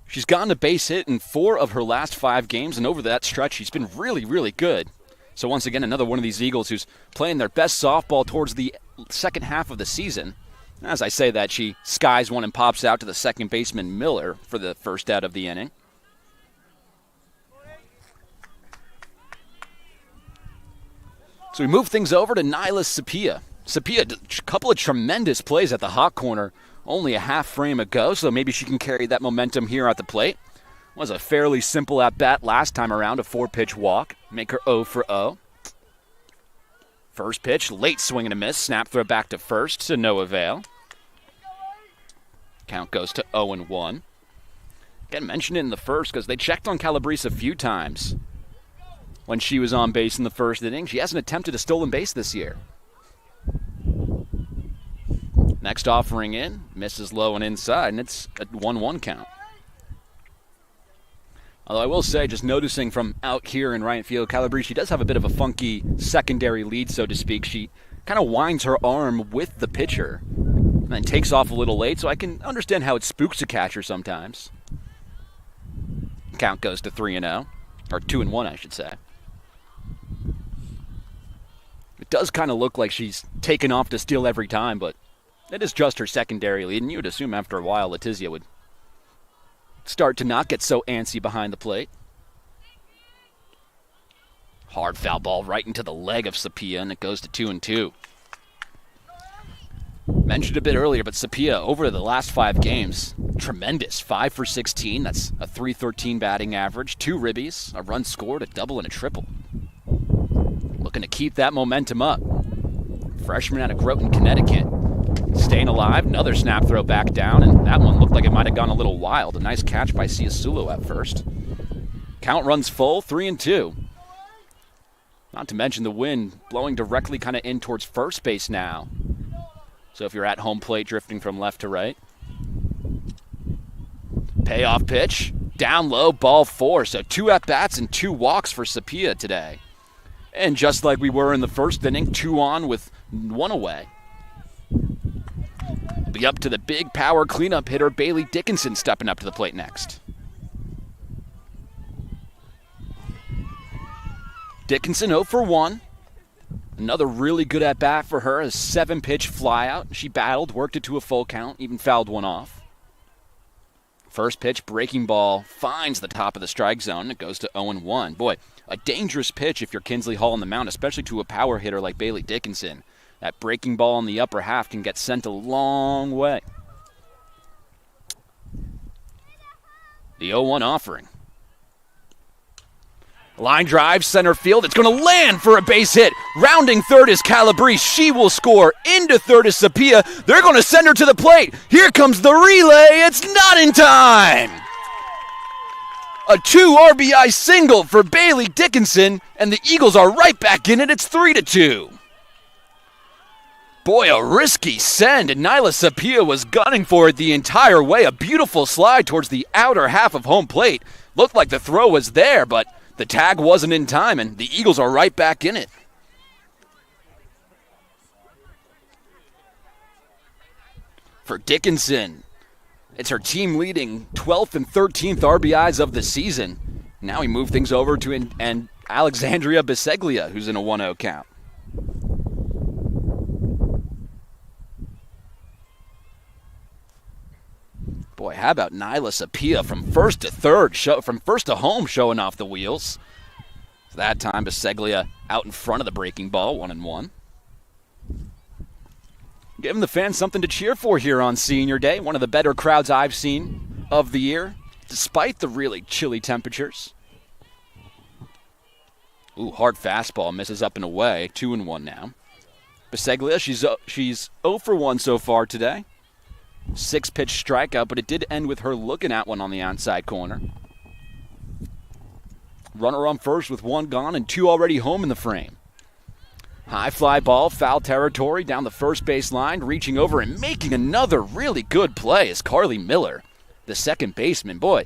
A: she's gotten a base hit in 4 of her last 5 games, and over that stretch, she's been really, really good. So once again, another one of these Eagles who's playing their best softball towards the second half of the season. As I say that, she skies one and pops out to the second baseman, Miller, for the first out of the inning. So we move things over to Nyla Sapia. Sapia, a couple of tremendous plays at the hot corner only a half frame ago, so maybe she can carry that momentum here at the plate. Was a fairly simple at-bat last time around, a 4-pitch walk. Make her 0 for 0. First pitch, late swing and a miss. Snap throw back to first to no avail. Count goes to 0-1. Again, mentioned it in the first because they checked on Calabrese a few times when she was on base in the first inning. She hasn't attempted a stolen base this year. Next offering in, misses low and inside, and it's a 1-1 count. Although I will say, just noticing from out here in right field, Calabrese, she does have a bit of a funky secondary lead, so to speak. She kind of winds her arm with the pitcher and then takes off a little late, so I can understand how it spooks a catcher sometimes. Count goes to 3-0, or 2-1, I should say. It does kind of look like she's taken off to steal every time, but it is just her secondary lead, and you would assume after a while Letizia would start to not get so antsy behind the plate. Hard foul ball right into the leg of Sapia, and it goes to 2-2. Mentioned a bit earlier, but Sapia, over the last 5 games, tremendous. 5 for 16, that's a .313 batting average, 2 ribbies, a run scored, a double, and a triple. Looking to keep that momentum up. Freshman out of Groton, Connecticut. Staying alive, another snap throw back down, and that one looked like it might have gone a little wild. A nice catch by Ciasulo at first. Count runs full, 3-2. Not to mention the wind blowing directly kind of in towards first base now. So if you're at home plate, drifting from left to right. Payoff pitch, down low, ball 4. So 2 at-bats and 2 walks for Sapia today. And just like we were in the first inning, 2 on with 1 away. Be up to the big power cleanup hitter, Bailey Dickinson, stepping up to the plate next. Dickinson 0 for 1. Another really good at-bat for her, a 7-pitch flyout. She battled, worked it to a full count, even fouled one off. First pitch, breaking ball, finds the top of the strike zone. It goes to 0-1. Boy, a dangerous pitch if you're Kinsley Hall on the mound, especially to a power hitter like Bailey Dickinson. That breaking ball in the upper half can get sent a long way. The 0-1 offering. Line drive, center field. It's going to land for a base hit. Rounding third is Calabrese. She will score. Into third is Sapia. They're going to send her to the plate. Here comes the relay. It's not in time. A 2 RBI single for Bailey Dickinson, and the Eagles are right back in it. It's 3-2. Boy, a risky send, and Nyla Sapia was gunning for it the entire way. A beautiful slide towards the outer half of home plate. Looked like the throw was there, but the tag wasn't in time, and the Eagles are right back in it. For Dickinson, it's her team-leading 12th and 13th RBIs of the season. Now we move things over to Alexandria Biseglia, who's in a 1-0 count. Boy, how about Nyla Sapia from first to third, from first to home, showing off the wheels. That time, Biseglia out in front of the breaking ball, 1-1. Giving the fans something to cheer for here on Senior Day. One of the better crowds I've seen of the year, despite the really chilly temperatures. Ooh, hard fastball, misses up and away. 2-1 now. Biseglia, she's 0 for 1 so far today. 6-pitch strikeout, but it did end with her looking at one on the outside corner. Runner on first with 1 gone and 2 already home in the frame. High fly ball, foul territory down the first base line, reaching over and making another really good play is Carly Miller, the second baseman. Boy,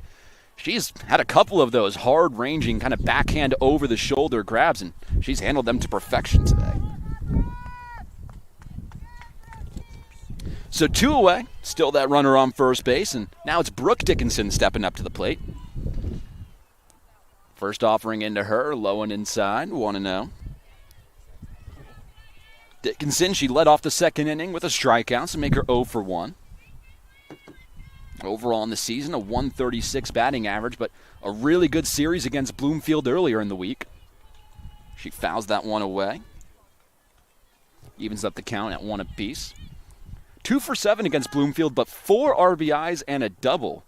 A: she's had a couple of those hard-ranging kind of backhand over-the-shoulder grabs, and she's handled them to perfection today. So 2 away, still that runner on first base, and now it's Brooke Dickinson stepping up to the plate. First offering into her, low and inside, 1-0. Dickinson, she led off the second inning with a strikeout to make her 0 for 1. Overall in the season, a 136 batting average, but a really good series against Bloomfield earlier in the week. She fouls that one away. Evens up the count at 1 apiece. 2 for 7 against Bloomfield, but 4 RBIs and a double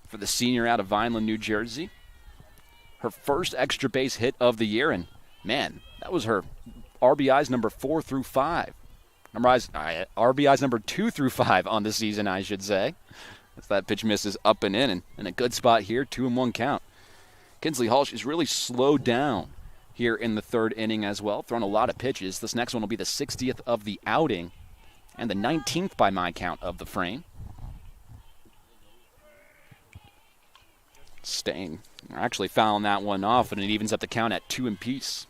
A: for the senior out of Vineland, New Jersey. Her first extra base hit of the year, and man, that was her RBIs number 4 through 5. RBIs number 2 through 5 on the season, I should say. As that pitch misses up and in a good spot here, 2-1 count. Kinsley Hall, she's really slowed down here in the third inning as well, thrown a lot of pitches. This next one will be the 60th of the outing and the 19th by my count of the frame. Actually fouling that one off, and it evens up the count at 2 apiece.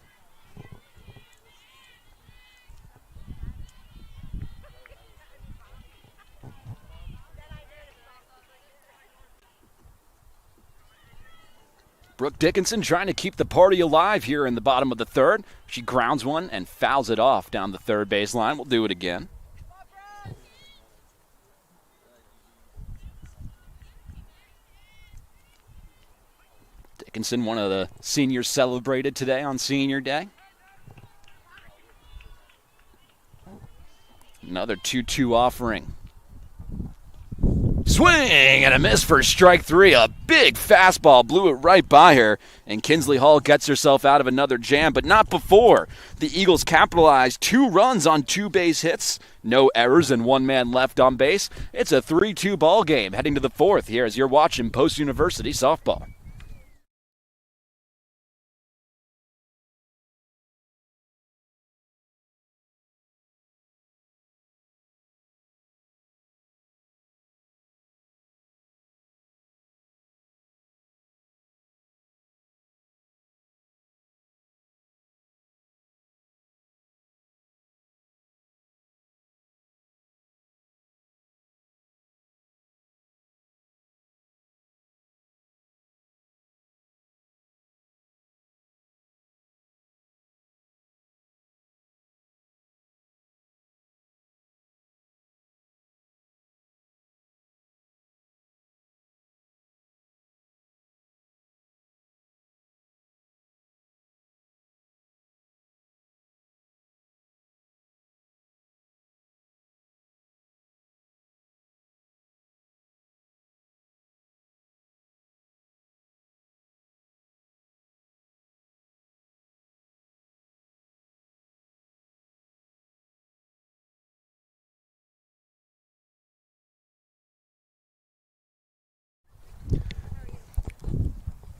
A: Brooke Dickinson trying to keep the party alive here in the bottom of the third. She grounds one and fouls it off down the third base line. We'll do it again. Dickinson, one of the seniors celebrated today on Senior Day. Another 2-2 offering. Swing and a miss for strike 3. A big fastball blew it right by her, and Kinsley Hall gets herself out of another jam, but not before. The Eagles capitalized 2 runs on 2 base hits, no errors, and 1 man left on base. It's a 3-2 ball game heading to the 4th here as you're watching Post University softball.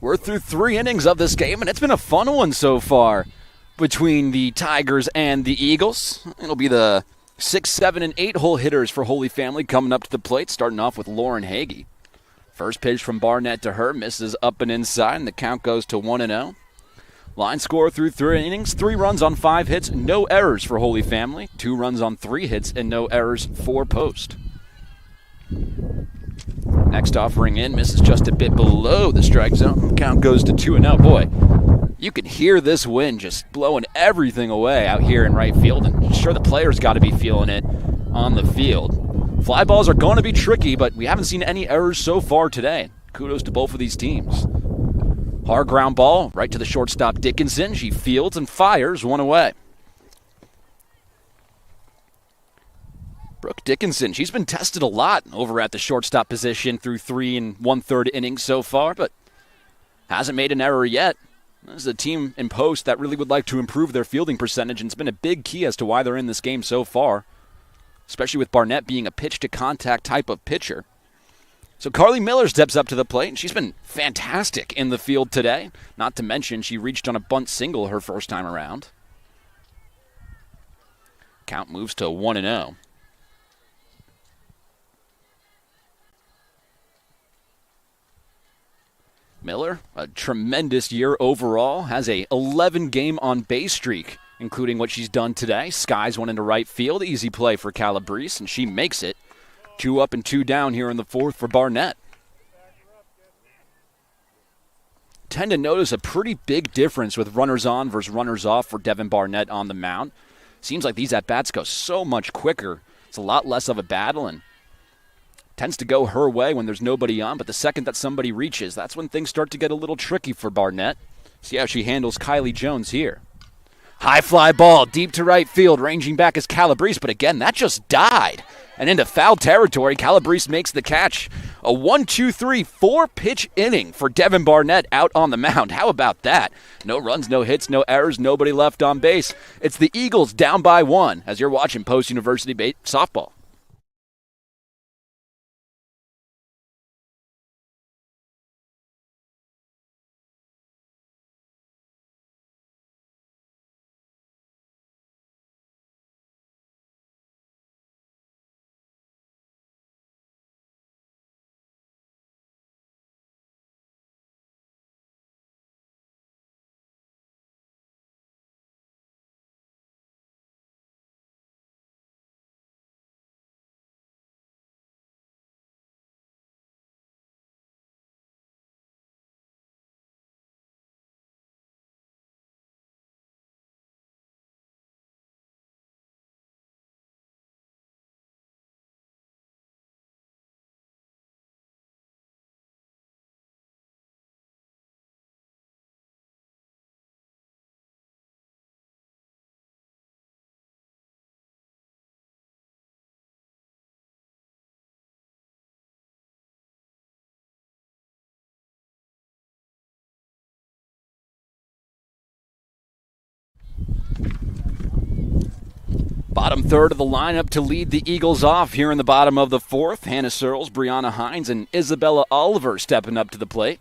A: We're through 3 innings of this game, and it's been a fun one so far between the Tigers and the Eagles. It'll be the 6, 7, and 8 hole hitters for Holy Family coming up to the plate, starting off with Lauren Hagee. First pitch from Barnett to her, misses up and inside, and the count goes to 1-0. Line score through 3 innings, 3 runs on 5 hits, no errors for Holy Family, 2 runs on 3 hits, and no errors for Post. Next offering in, misses just a bit below the strike zone. Count goes to 2-0. Boy, you can hear this wind just blowing everything away out here in right field, and I'm sure the players got to be feeling it on the field. Fly balls are going to be tricky, but we haven't seen any errors so far today. Kudos to both of these teams. Hard ground ball right to the shortstop Dickinson. She fields and fires one away. Brooke Dickinson, she's been tested a lot over at the shortstop position through 3 1/3 innings so far, but hasn't made an error yet. This is a team in post that really would like to improve their fielding percentage, and it's been a big key as to why they're in this game so far, especially with Barnett being a pitch-to-contact type of pitcher. So Carly Miller steps up to the plate, and she's been fantastic in the field today. Not to mention she reached on a bunt single her first time around. Count moves to 1-0. Miller, a tremendous year overall, has a 11-game on-base streak, including what she's done today. Skies one into right field, easy play for Calabrese, and she makes it. 2 up and 2 down here in the fourth for Barnett. Tend to notice a pretty big difference with runners on versus runners off for Devin Barnett on the mound. Seems like these at-bats go so much quicker. It's a lot less of a battle and tends to go her way when there's nobody on, but the second that somebody reaches, that's when things start to get a little tricky for Barnett. See how she handles Kylie Jones here. High fly ball, deep to right field, ranging back is Calabrese, but again, that just died. And into foul territory, Calabrese makes the catch. A 1-2-3, 4-pitch inning for Devin Barnett out on the mound. How about that? No runs, no hits, no errors, nobody left on base. It's the Eagles down by 1 as you're watching Post University softball. Bottom third of the lineup to lead the Eagles off here in the bottom of the fourth. Hannah Searles, Brianna Hines, and Isabella Oliver stepping up to the plate.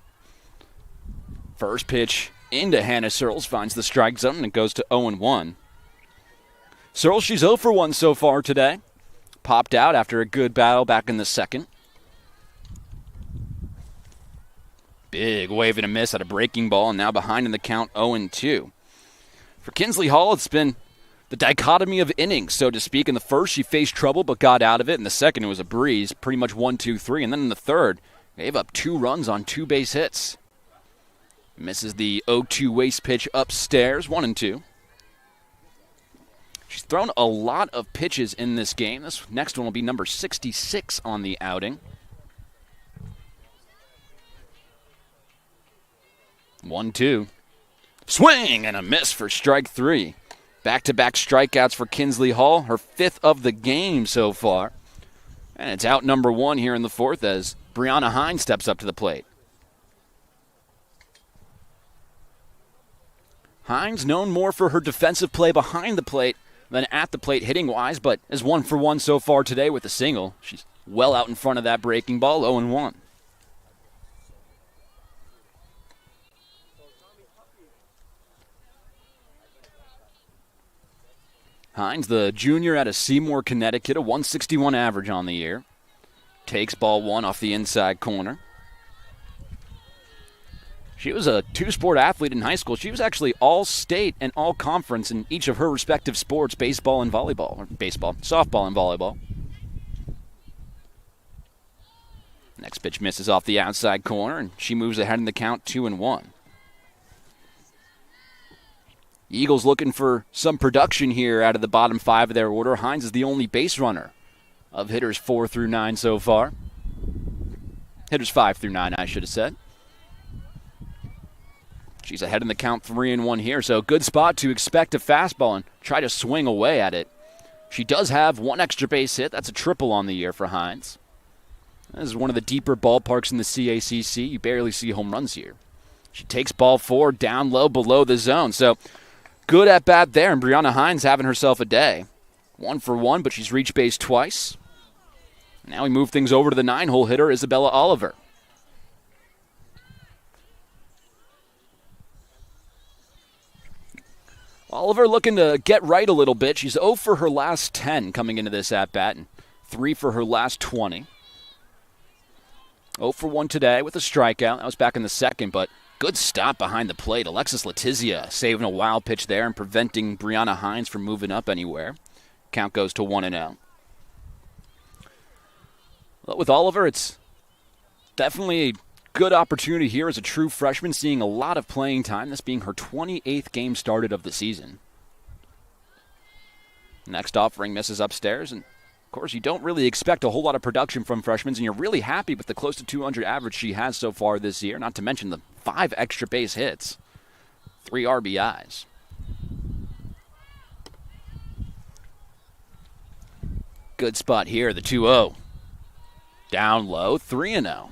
A: First pitch into Hannah Searles finds the strike zone and it goes to 0-1. Searles, she's 0 for 1 so far today. Popped out after a good battle back in the second. Big wave and a miss at a breaking ball, and now behind in the count 0-2. For Kinsley Hall, it's been the dichotomy of innings, so to speak. In the first, she faced trouble but got out of it. In the second, it was a breeze, pretty much 1, 2, 3. And then in the third, gave up 2 runs on 2 base hits. Misses the 0-2 waste pitch upstairs, 1-2. She's thrown a lot of pitches in this game. This next one will be number 66 on the outing. 1-2. Swing and a miss for strike 3. Back-to-back strikeouts for Kinsley Hall, her 5th of the game so far. And it's out number 1 here in the fourth as Brianna Hines steps up to the plate. Hines known more for her defensive play behind the plate than at the plate hitting-wise, but is 1 for 1 so far today with a single. She's well out in front of that breaking ball, 0-1. Hines, the junior out of Seymour, Connecticut, a 161 average on the year. Takes ball 1 off the inside corner. She was a 2-sport athlete in high school. She was actually all-state and all-conference in each of her respective sports, baseball and volleyball. Or baseball, softball and volleyball. Next pitch misses off the outside corner, and she moves ahead in the count 2-1. Eagles looking for some production here out of the bottom 5 of their order. Hines is the only base runner of hitters 4 through 9 so far. Hitters 5 through 9, I should have said. She's ahead in the count 3-1 here, so good spot to expect a fastball and try to swing away at it. She does have 1 extra base hit. That's a triple on the year for Hines. This is one of the deeper ballparks in the CACC. You barely see home runs here. She takes ball 4 down low below the zone. So good at bat there, and Brianna Hines having herself a day. 1 for 1, but she's reached base twice. Now we move things over to the 9-hole hitter, Isabella Oliver. Oliver looking to get right a little bit. She's 0 for her last 10 coming into this at-bat, and 3 for her last 20. 0 for 1 today with a strikeout. That was back in the second, but good stop behind the plate. Alexis Letizia saving a wild pitch there and preventing Brianna Hines from moving up anywhere. Count goes to 1-0. Well, with Oliver, it's definitely a good opportunity here as a true freshman, seeing a lot of playing time, this being her 28th game started of the season. Next offering misses upstairs, and of course you don't really expect a whole lot of production from freshmen, and you're really happy with the close to 200 average she has so far this year, not to mention the 5 extra base hits, 3 RBIs. Good spot here, the 2-0. Down low, 3-0.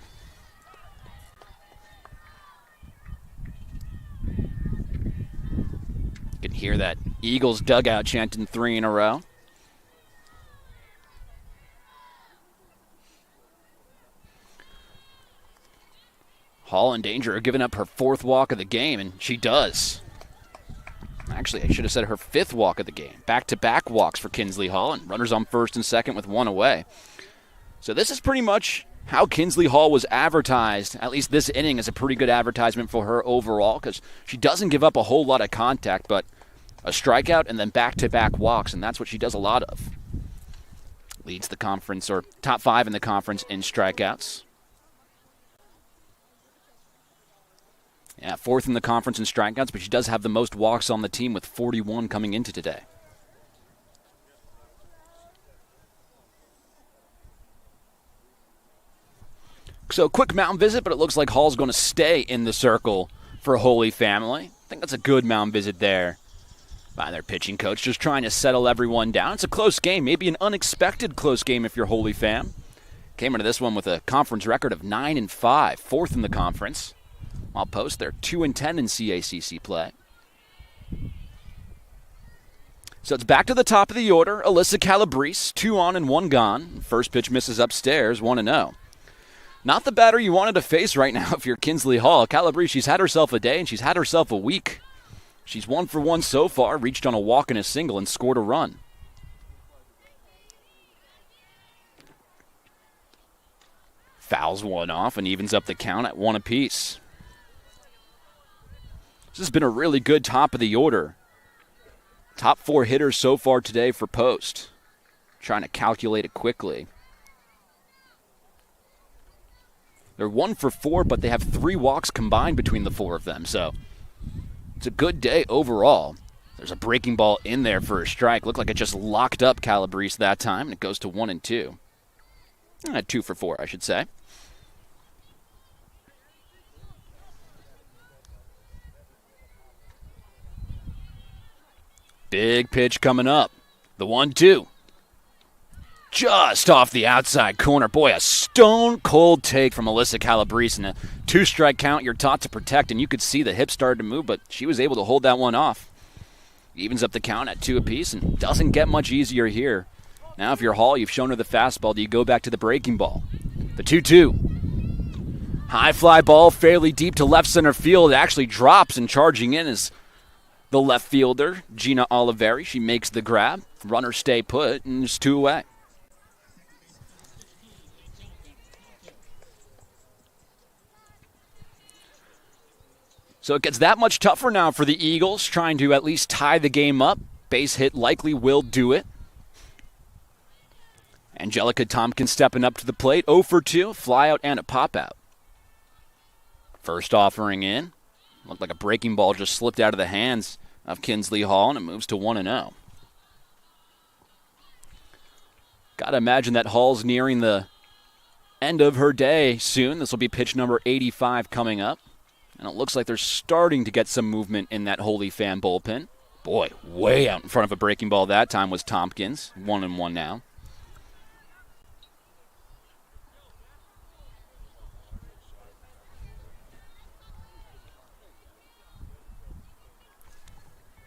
A: You can hear that Eagles dugout chanting 3 in a row. Hall in danger of giving up her 4th walk of the game, and she does. Actually, I should have said her 5th walk of the game. Back-to-back walks for Kinsley Hall, and runners on first and second with 1 away. So this is pretty much how Kinsley Hall was advertised. At least this inning is a pretty good advertisement for her overall, because she doesn't give up a whole lot of contact, but a strikeout and then back-to-back walks, and that's what she does a lot of. Leads the conference, or top 5 in the conference in strikeouts. Yeah, 4th in the conference in strikeouts, but she does have the most walks on the team with 41 coming into today. So quick mound visit, but it looks like Hall's going to stay in the circle for Holy Family. I think that's a good mound visit there by their pitching coach, just trying to settle everyone down. It's a close game, maybe an unexpected close game if you're Holy Fam. Came into this one with a conference record of 9-5, 4th in the conference. While Post, they're 2-10 in CACC play. So it's back to the top of the order. Alyssa Calabrese, 2 on and 1 gone. First pitch misses upstairs, 1-0. Not the batter you wanted to face right now if you're Kinsley Hall. Calabrese, she's had herself a day and she's had herself a week. She's 1 for 1 so far, reached on a walk and a single and scored a run. Fouls one off and evens up the count at 1 apiece. This has been a really good top of the order. Top 4 hitters so far today for Post. Trying to calculate it quickly. They're 1 for 4, but they have 3 walks combined between the 4 of them. So it's a good day overall. There's a breaking ball in there for a strike. Looked like it just locked up Calabrese that time, and it goes to 1-2. 2 for 4, I should say. Big pitch coming up. The 1-2. Just off the outside corner. Boy, a stone-cold take from Alyssa Calabrese. And a 2-strike count you're taught to protect, and you could see the hips started to move, but she was able to hold that one off. Evens up the count at 2 apiece and doesn't get much easier here. Now if you're Hall, you've shown her the fastball. Do you go back to the breaking ball? The 2-2. High fly ball fairly deep to left center field. It actually drops, and charging in is the left fielder, Gina Oliveri. She makes the grab. Runner stay put, and it's 2 away. So it gets that much tougher now for the Eagles, trying to at least tie the game up. Base hit likely will do it. Angelica Tompkins stepping up to the plate. 0 for 2, fly out and a pop out. First offering in. Looked like a breaking ball just slipped out of the hands of Kinsley Hall, and it moves to 1-0. Got to imagine that Hall's nearing the end of her day soon. This will be pitch number 85 coming up. And it looks like they're starting to get some movement in that Holy Fan bullpen. Boy, way out in front of a breaking ball that time was Tompkins. 1-1 now.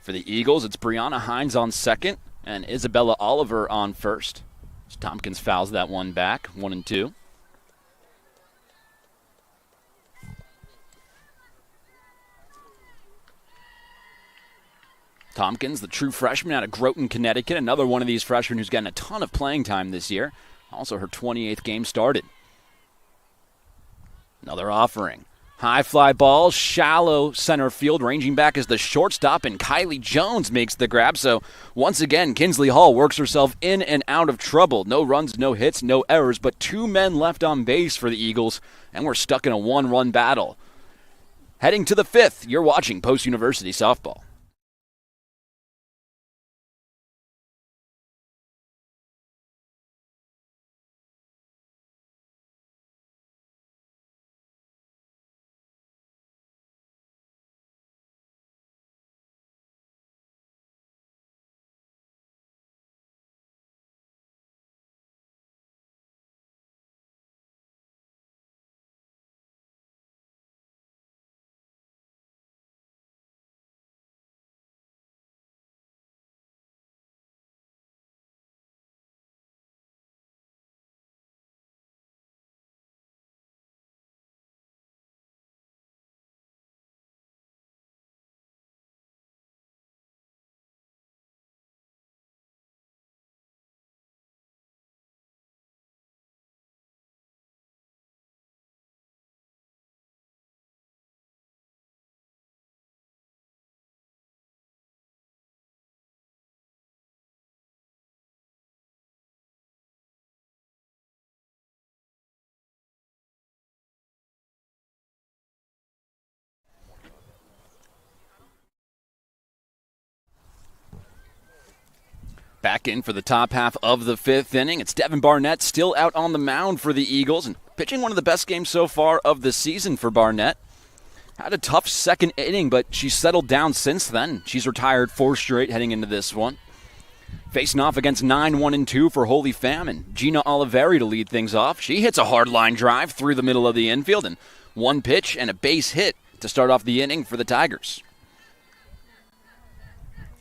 A: For the Eagles, it's Brianna Hines on second and Isabella Oliver on first. So Tompkins fouls that one back, 1-2. Tompkins, the true freshman out of Groton, Connecticut, another one of these freshmen who's gotten a ton of playing time this year. Also her 28th game started. Another offering. High fly ball, shallow center field, ranging back as the shortstop, and Kylie Jones makes the grab. So once again, Kinsley Hall works herself in and out of trouble. No runs, no hits, no errors, but 2 men left on base for the Eagles, and we're stuck in a 1-run battle. Heading to the 5th, you're watching Post University Softball. Back in for the top half of the 5th inning. It's Devin Barnett still out on the mound for the Eagles and pitching one of the best games so far of the season for Barnett. Had a tough second inning, but she's settled down since then. She's retired 4 straight heading into this one. Facing off against 9-1-2 for Holy Famine. Gina Oliveri to lead things off. She hits a hard line drive through the middle of the infield, and 1 pitch and a base hit to start off the inning for the Tigers.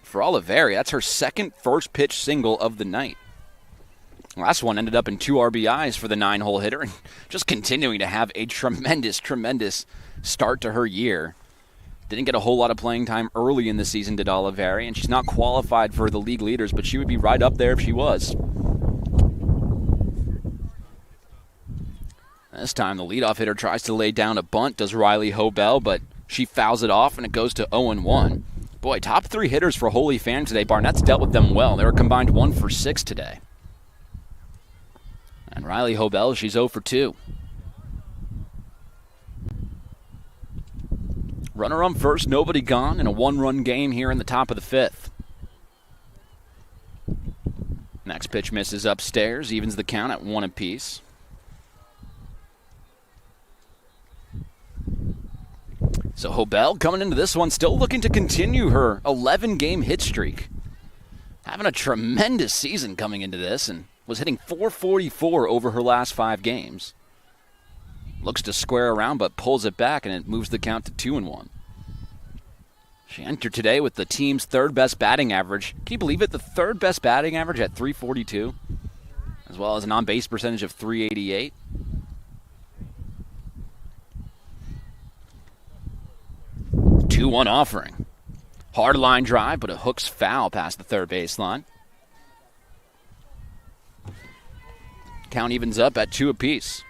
A: For Oliveri, that's her second first pitch single of the night. Last one ended up in 2 RBIs for the 9-hole hitter, and just continuing to have a tremendous start to her year. Didn't get a whole lot of playing time early in the season, did Oliveri, and she's not qualified for the league leaders, but she would be right up there if she was. This time, the leadoff hitter tries to lay down a bunt, does Riley Hobell, but she fouls it off, and it goes to 0-1. Boy, top 3 hitters for Holy Famine today. Barnett's dealt with them well. They were combined 1 for 6 today. And Riley Hobell, she's 0 for 2. Runner on first, nobody gone, in a 1-run game here in the top of the 5th. Next pitch misses upstairs, evens the count at 1 apiece. So Hobell coming into this one still looking to continue her 11-game hit streak. Having a tremendous season coming into this and was hitting .444 over her last 5 games. Looks to square around but pulls it back and it moves the count to 2-1. She entered today with the team's 3rd best batting average. Can you believe it? The 3rd best batting average at .342, as well as an on-base percentage of .388. Two-one offering. Hard line drive, but it hooks foul past the 3rd baseline. Count evens up at 2 apiece.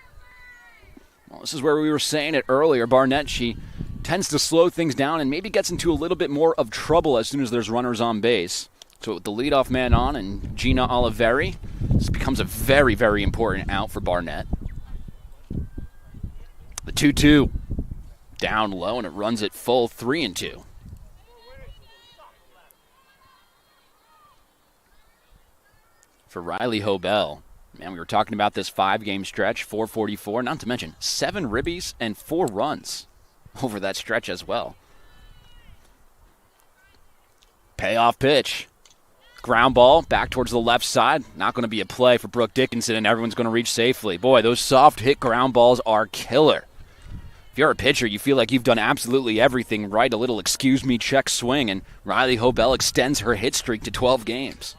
A: Well, this is where we were saying it earlier. Barnett, she tends to slow things down and maybe gets into a little bit more of trouble as soon as there's runners on base. So with the leadoff man on and Gina Oliveri, this becomes a very, very important out for Barnett. The 2-2. Down low, and it runs it full, 3-2. For Riley Hobell, man, we were talking about this 5-game stretch, .444, not to mention 7 ribbies and 4 runs over that stretch as well. Payoff pitch. Ground ball back towards the left side. Not going to be a play for Brooke Dickinson, and everyone's going to reach safely. Boy, those soft hit ground balls are killer If you're a pitcher, you feel like you've done absolutely everything right. A little excuse me check swing, and Riley Hobell extends her hit streak to 12 games.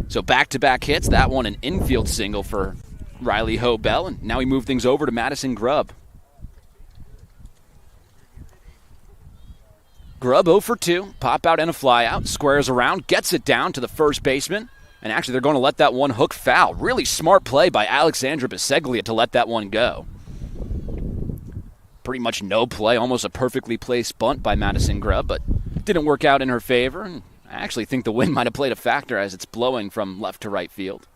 A: So back-to-back hits. That one an infield single for Riley Hobell, and now we move things over to Madison Grubb. Grubb 0 for 2, pop out and a fly out, squares around, gets it down to the first baseman, and actually they're going to let that one hook foul. Really smart play by Alexandra Biseglia to let that one go. Pretty much no play, almost a perfectly placed bunt by Madison Grubb, but didn't work out in her favor, and I actually think the wind might have played a factor as it's blowing from left to right field.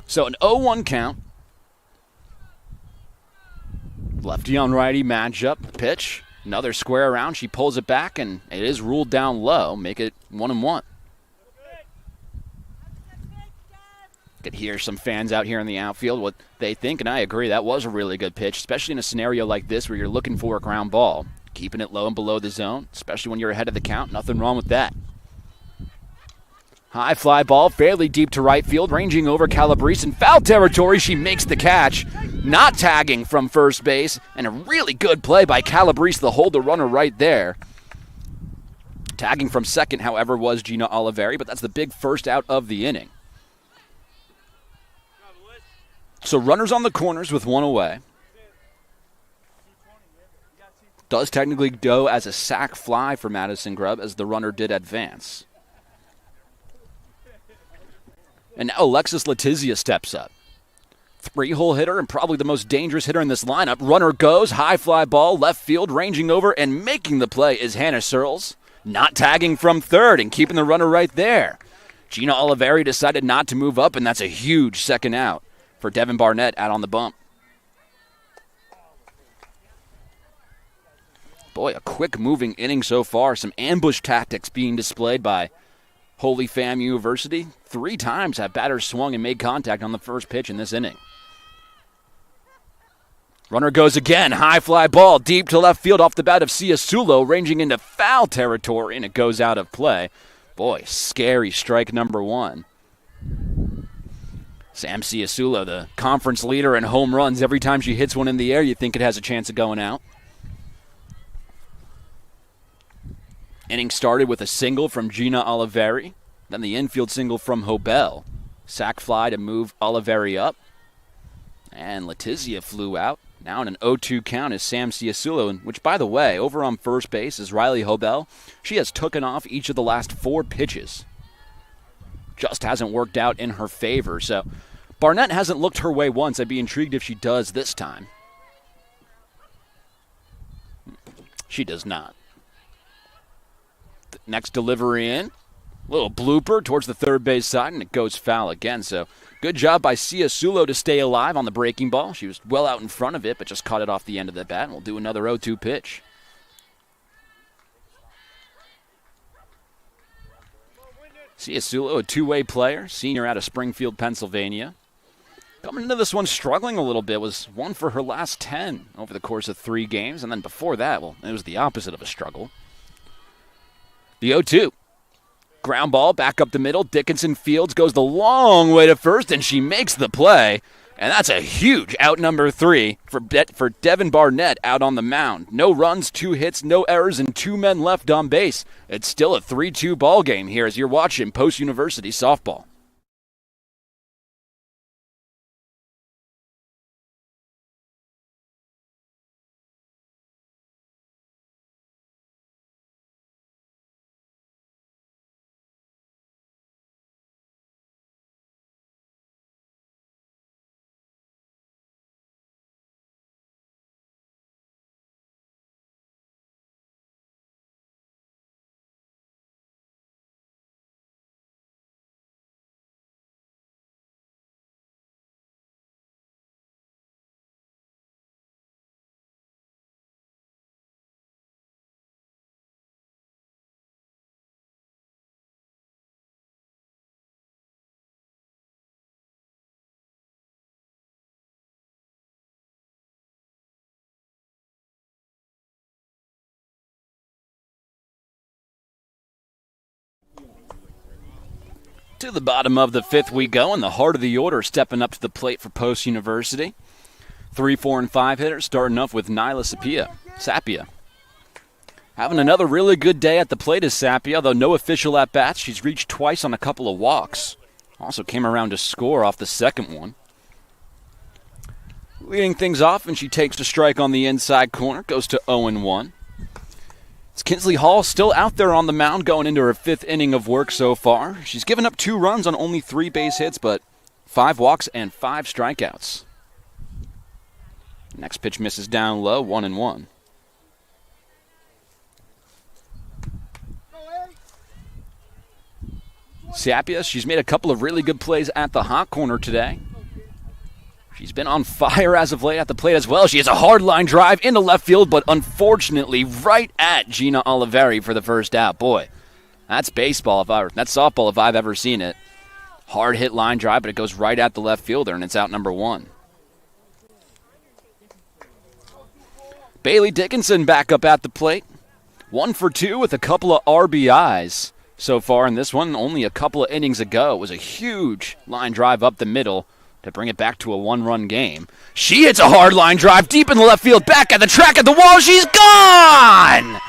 A: So an 0-1 count. Lefty on righty matchup. Pitch. Another square around. She pulls it back, and it is ruled down low. Make it 1-1. Could hear some fans out here in the outfield what they think, and I agree. That was a really good pitch, especially in a scenario like this where you're looking for a ground ball. Keeping it low and below the zone, especially when you're ahead of the count. Nothing wrong with that. High fly ball, fairly deep to right field, ranging over Calabrese in foul territory. She makes the catch, not tagging from first base, and a really good play by Calabrese to hold the runner right there. Tagging from second, however, was Gina Oliveri, but that's the big first out of the inning. So runners on the corners with one away. Does technically go as a sac fly for Madison Grubb as the runner did advance. And now Alexis Letizia steps up. 3-hole hitter and probably the most dangerous hitter in this lineup. Runner goes, high fly ball, left field, ranging over, and making the play is Hannah Searles. Not tagging from third and keeping the runner right there. Gina Oliveri decided not to move up, and that's a huge second out for Devin Barnett out on the bump. Boy, a quick-moving inning so far. Some ambush tactics being displayed by Holy Fam University. 3 times have batters swung and made contact on the first pitch in this inning. Runner goes again. High fly ball deep to left field off the bat of Sia Sulo, ranging into foul territory, and it goes out of play. Boy, scary strike number 1. Sam Ciasulo, the conference leader in home runs. Every time she hits one in the air, you think it has a chance of going out. Inning started with a single from Gina Oliveri, then the infield single from Hobell. Sac fly to move Oliveri up. And Letizia flew out. Now in an 0-2 count is Sam Ciasulo, which, by the way, over on first base is Riley Hobell. She has taken off each of the last 4 pitches. Just hasn't worked out in her favor. So Barnett hasn't looked her way once. I'd be intrigued if she does this time. She does not. Next delivery in. Little blooper towards the third base side, and it goes foul again. So good job by Ciasulo to stay alive on the breaking ball. She was well out in front of it, but just caught it off the end of the bat, and we'll do another 0-2 pitch. Ciasulo, a two-way player, senior out of Springfield, Pennsylvania. Coming into this one struggling a little bit, was 1 for her last 10 over the course of 3 games, and then before that, well, it was the opposite of a struggle. The 0-2. Ground ball back up the middle. Dickinson Fields goes the long way to first, and she makes the play. And that's a huge out number 3 for Devin Barnett out on the mound. No runs, 2 hits, no errors, and 2 men left on base. It's still a 3-2 ball game here as you're watching Post University softball. To the bottom of the fifth we go, and the heart of the order stepping up to the plate for Post University. 3, 4, and 5 hitters, starting off with Nyla Sapia. Having another really good day at the plate is Sapia, although no official at-bats. She's reached twice on a couple of walks. Also came around to score off the second one. Leading things off, and she takes a strike on the inside corner, goes to 0-1. It's Kinsley Hall still out there on the mound going into her fifth inning of work so far. She's given up 2 runs on only 3 base hits, but 5 walks and 5 strikeouts. Next pitch misses down low, 1-1. Sapia, she's made a couple of really good plays at the hot corner today. She's been on fire as of late at the plate as well. She has a hard line drive into left field, but unfortunately right at Gina Oliveri for the first out. Boy, that's baseball, that's softball if I've ever seen it. Hard hit line drive, but it goes right at the left fielder, and it's out number 1. Bailey Dickinson back up at the plate. 1 for 2 with a couple of RBIs so far in this one. Only a couple of innings ago, it was a huge line drive up the middle to bring it back to a 1-run game. She hits a hard line drive deep in the left field, back at the track at the wall. She's gone!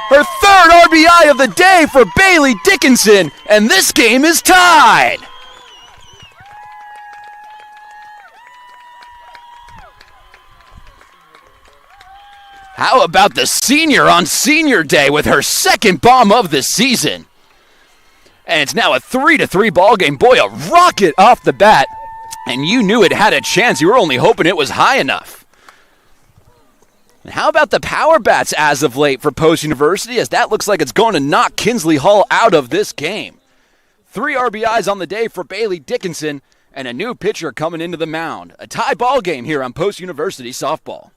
A: Her third RBI of the day for Bailey Dickinson, and this game is tied. How about the senior on senior day with her second bomb of the season? And it's now a 3-3 ball game. Boy, a rocket off the bat. And you knew it had a chance. You were only hoping it was high enough. And how about the power bats as of late for Post University, as that looks like it's going to knock Kinsley Hall out of this game. 3 RBIs on the day for Bailey Dickinson, and a new pitcher coming into the mound. A tie ball game here on Post University softball.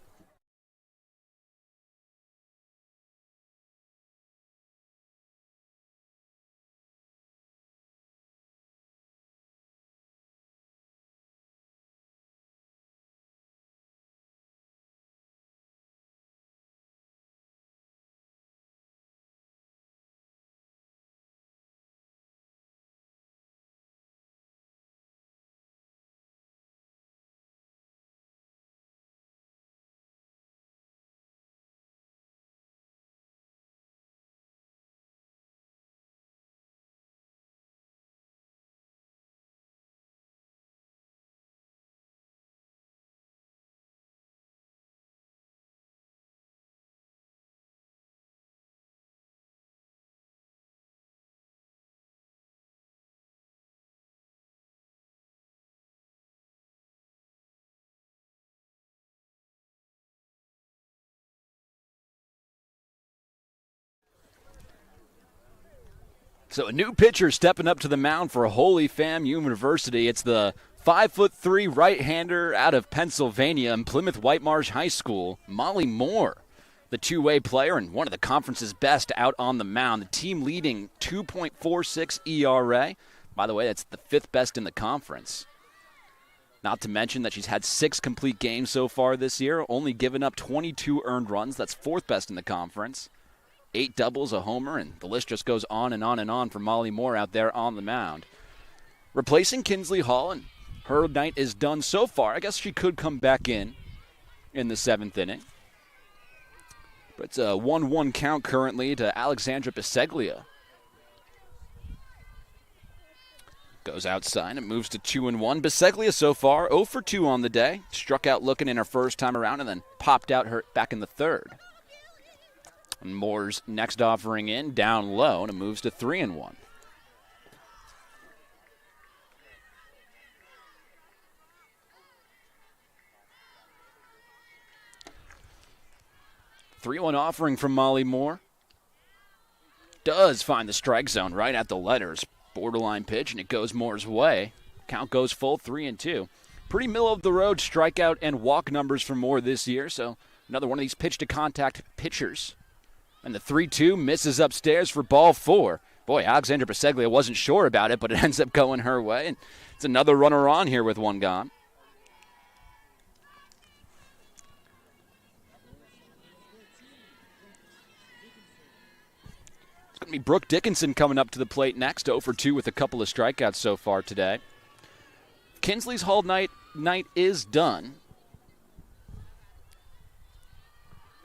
A: So a new pitcher stepping up to the mound for Holy Fam University. It's the 5'3" right-hander out of Pennsylvania and Plymouth Whitemarsh High School, Molly Moore, the two-way player and one of the conference's best out on the mound. The team leading 2.46 ERA. By the way, that's the 5th best in the conference. Not to mention that she's had 6 complete games so far this year, only given up 22 earned runs. That's 4th best in the conference. 8 doubles, a homer, and the list just goes on and on and on for Molly Moore out there on the mound. Replacing Kinsley Hall, and her night is done so far. I guess she could come back in the 7th inning. But it's a 1-1 count currently to Alexandra Biseglia. Goes outside and moves to 2-1. Biseglia so far 0 for 2 on the day. Struck out looking in her first time around and then popped out her back in the 3rd. And Moore's next offering in, down low, and it moves to 3-1. Three-one offering from Molly Moore. Does find the strike zone right at the letters. Borderline pitch, and it goes Moore's way. Count goes full, 3-2. Pretty middle-of-the-road strikeout and walk numbers for Moore this year, so another one of these pitch-to-contact pitchers. And the 3-2 misses upstairs for ball 4. Boy, Alexandra Biseglia wasn't sure about it, but it ends up going her way. And it's another runner on here with one gone. Going to be Brooke Dickinson coming up to the plate next, 0 for 2 with a couple of strikeouts so far today. Kinsley's Hall night is done.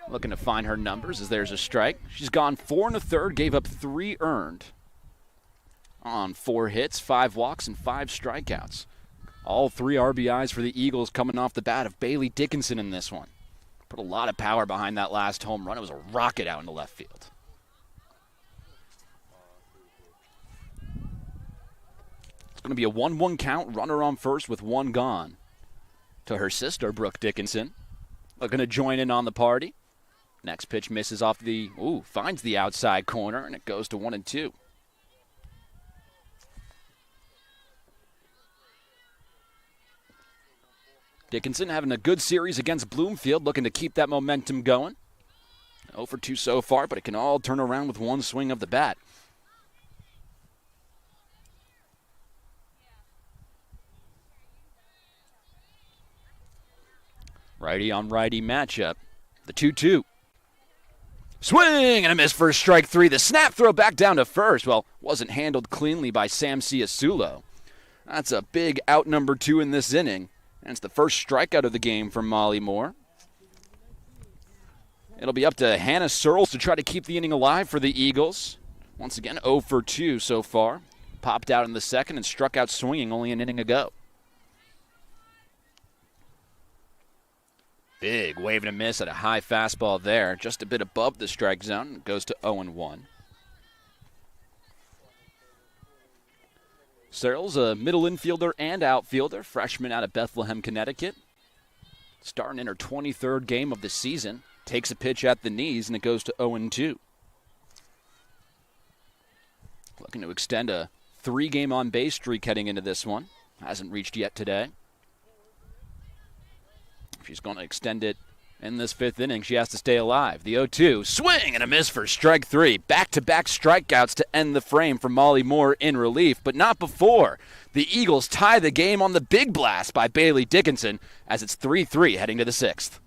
A: Looking to find her numbers as there's a strike. She's gone 4 1/3, gave up 3 earned on 4 hits, 5 walks, and 5 strikeouts. All 3 RBIs for the Eagles coming off the bat of Bailey Dickinson in this one. Put a lot of power behind that last home run. It was a rocket out into left field. It's going to be a 1-1 count, runner on first with 1 gone. To her sister, Brooke Dickinson. Looking to join in on the party. Next pitch misses off the, finds the outside corner, and it goes to 1-2. Dickinson having a good series against Bloomfield, looking to keep that momentum going. 0 for 2 so far, but it can all turn around with 1 swing of the bat. Righty on righty matchup. The 2-2. Swing and a miss for strike 3. The snap throw back down to first. Well, wasn't handled cleanly by Sam Ciasulo. That's a big out number 2 in this inning. And it's the first strikeout of the game for Molly Moore. It'll be up to Hannah Searles to try to keep the inning alive for the Eagles. Once again, 0 for 2 so far. Popped out in the second and struck out swinging only an inning ago. Big wave and a miss at a high fastball there. Just a bit above the strike zone. It goes to 0-1. Searles, a middle infielder and outfielder, freshman out of Bethlehem, Connecticut. Starting in her 23rd game of the season. Takes a pitch at the knees, and it goes to 0-2. Looking to extend a 3-game on-base streak heading into this one. Hasn't reached yet today. She's going to extend it in this 5th inning. She has to stay alive. The 0-2. Swing and a miss for strike 3. Back-to-back strikeouts to end the frame for Molly Moore in relief, but not before. The Eagles tie the game on the big blast by Bailey Dickinson as it's 3-3 heading to the 6th.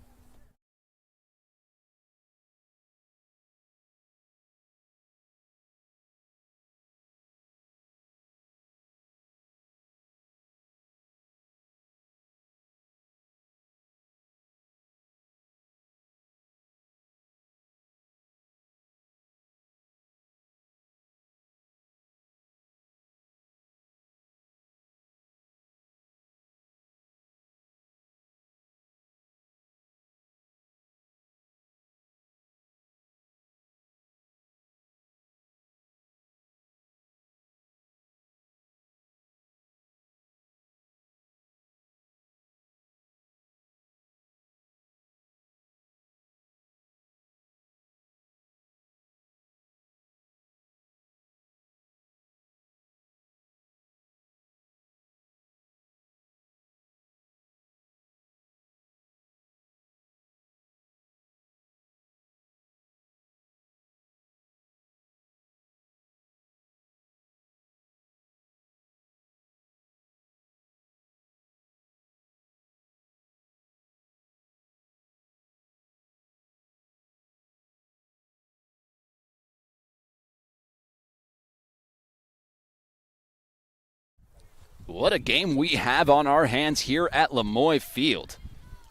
A: What a game we have on our hands here at Lemoy Field.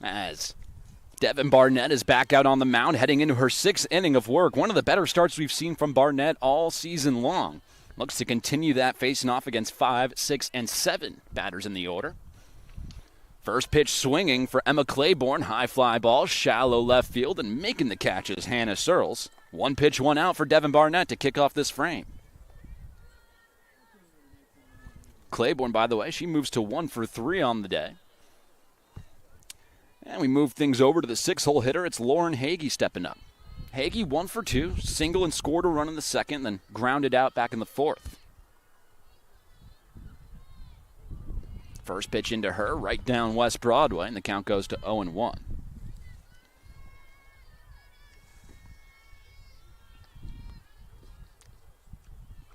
A: As Devin Barnett is back out on the mound, heading into her 6th inning of work. One of the better starts we've seen from Barnett all season long. Looks to continue that, facing off against 5, 6, and 7 batters in the order. First pitch swinging for Emma Claiborne. High fly ball, shallow left field, and making the catch is Hannah Searles. 1 pitch, 1 out for Devin Barnett to kick off this frame. Claiborne, by the way, she moves to 1 for 3 on the day. And we move things over to the 6-hole hitter. It's Lauren Hagee stepping up. Hagee 1 for 2, single and scored a run in the 2nd, then grounded out back in the 4th. First pitch into her, right down West Broadway, and the count goes to 0-1.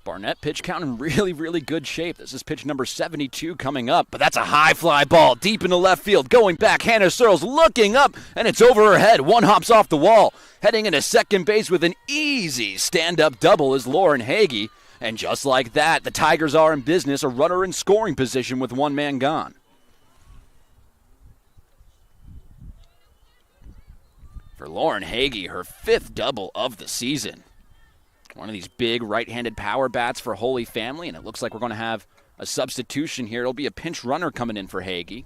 A: Barnett pitch count in really, really good shape. This is pitch number 72 coming up, but that's a high fly ball deep into left field. Going back, Hannah Searles looking up, and it's over her head. One hops off the wall. Heading into second base with an easy stand-up double is Lauren Hagee. And just like that, the Tigers are in business, a runner in scoring position with one man gone. For Lauren Hagee, her 5th double of the season. One of these big right-handed power bats for Holy Family, and it looks like we're going to have a substitution here. It'll be a pinch runner coming in for Hagee.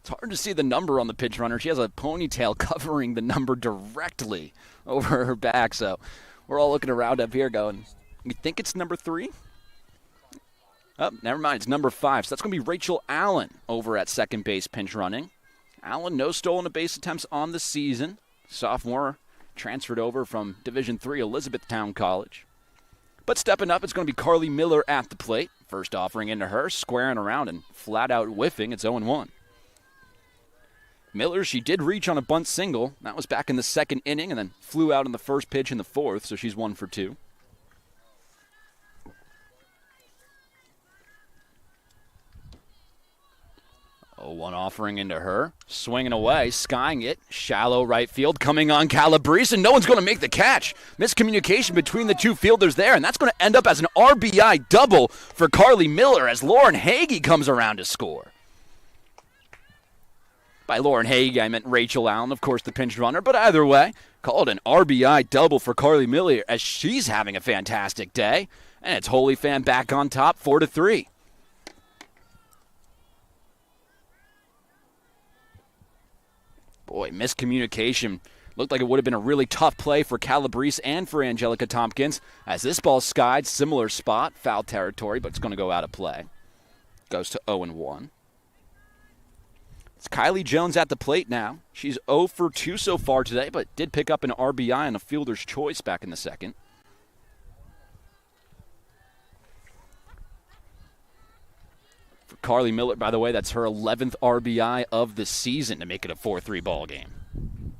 A: It's hard to see the number on the pinch runner. She has a ponytail covering the number directly over her back, so we're all looking around up here going, you think it's number 3? Oh, never mind. It's number 5. So that's going to be Rachel Allen over at second base pinch running. Allen, no stolen base attempts on the season. Sophomore, transferred over from Division III Elizabethtown College. But stepping up, it's going to be Carly Miller at the plate. First offering into her, squaring around and flat out whiffing. It's 0-1. Miller, she did reach on a bunt single. That was back in the second inning and then flew out in the first pitch in the 4th, so she's 1 for 2. 0-1 offering into her. Swinging away, skying it. Shallow right field coming on Calabrese, and no one's going to make the catch. Miscommunication between the two fielders there, and that's going to end up as an RBI double for Carly Miller as Lauren Hagee comes around to score. By Lauren Hagee, I meant Rachel Allen, of course, the pinch runner, but either way, called an RBI double for Carly Miller as she's having a fantastic day, and it's Holy Fan back on top, 4-3. Boy, miscommunication. Looked like it would have been a really tough play for Calabrese and for Angelica Tompkins as this ball skied, similar spot, foul territory, but it's going to go out of play. Goes to 0-1. It's Kylie Jones at the plate now. She's 0 for 2 so far today, but did pick up an RBI on a fielder's choice back in the second. For Carly Miller, by the way, that's her 11th RBI of the season to make it a 4-3 ball game.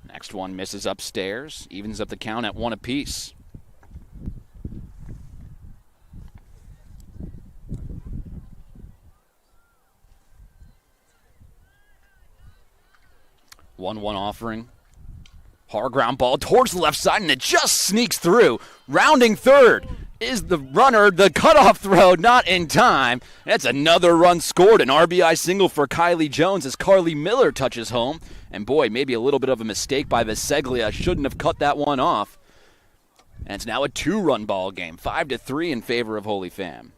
A: Next one misses upstairs, evens up the count at 1 apiece. One offering. Hard ground ball towards the left side, and it just sneaks through. Rounding third is the runner. The cutoff throw not in time. That's another run scored. An RBI single for Kylie Jones as Carly Miller touches home. And boy, maybe a little bit of a mistake by Viseglia. Shouldn't have cut that one off. And it's now a 2-run ball game. 5-3 in favor of Holy Fam.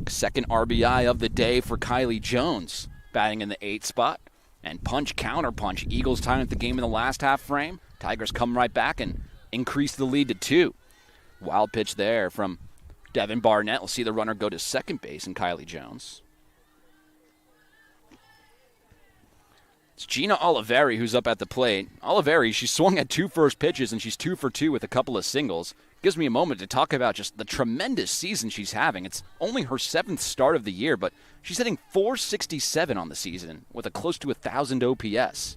A: Second RBI of the day for Kylie Jones. Batting in the 8th spot. And punch, counter punch. Eagles tying up the game in the last half frame. Tigers come right back and increase the lead to 2. Wild pitch there from Devin Barnett. We'll see the runner go to second base and Kylie Jones. It's Gina Oliveri who's up at the plate. Oliveri, she swung at 2 first pitches and she's 2 for 2 with a couple of singles. Gives me a moment to talk about just the tremendous season she's having. It's only her 7th start of the year, but she's hitting .467 on the season with a close to 1,000 OPS.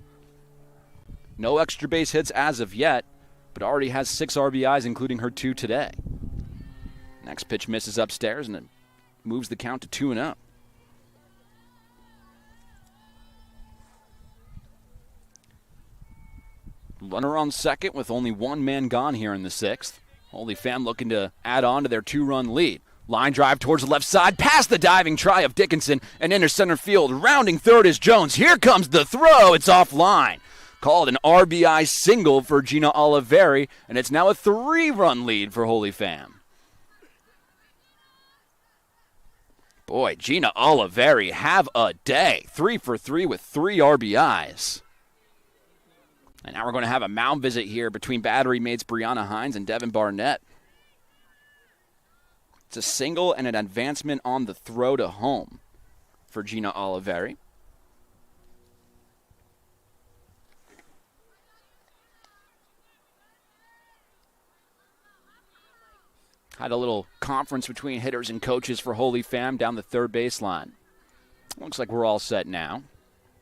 A: No extra base hits as of yet, but already has 6 RBIs, including her 2 today. Next pitch misses upstairs, and it moves the count to 2-0. Runner on second with only one man gone here in the 6th. Holy Fam looking to add on to their 2-run lead. Line drive towards the left side, past the diving try of Dickinson, and into center field. Rounding third is Jones. Here comes the throw. It's offline. Called an RBI single for Gina Oliveri, and it's now a 3-run lead for Holy Fam. Boy, Gina Oliveri, have a day. 3 for 3 with 3 RBIs. And now we're going to have a mound visit here between battery mates Brianna Hines and Devin Barnett. It's a single and an advancement on the throw to home for Gina Oliveri. Had a little conference between hitters and coaches for Holy Fam down the third baseline. Looks like we're all set now.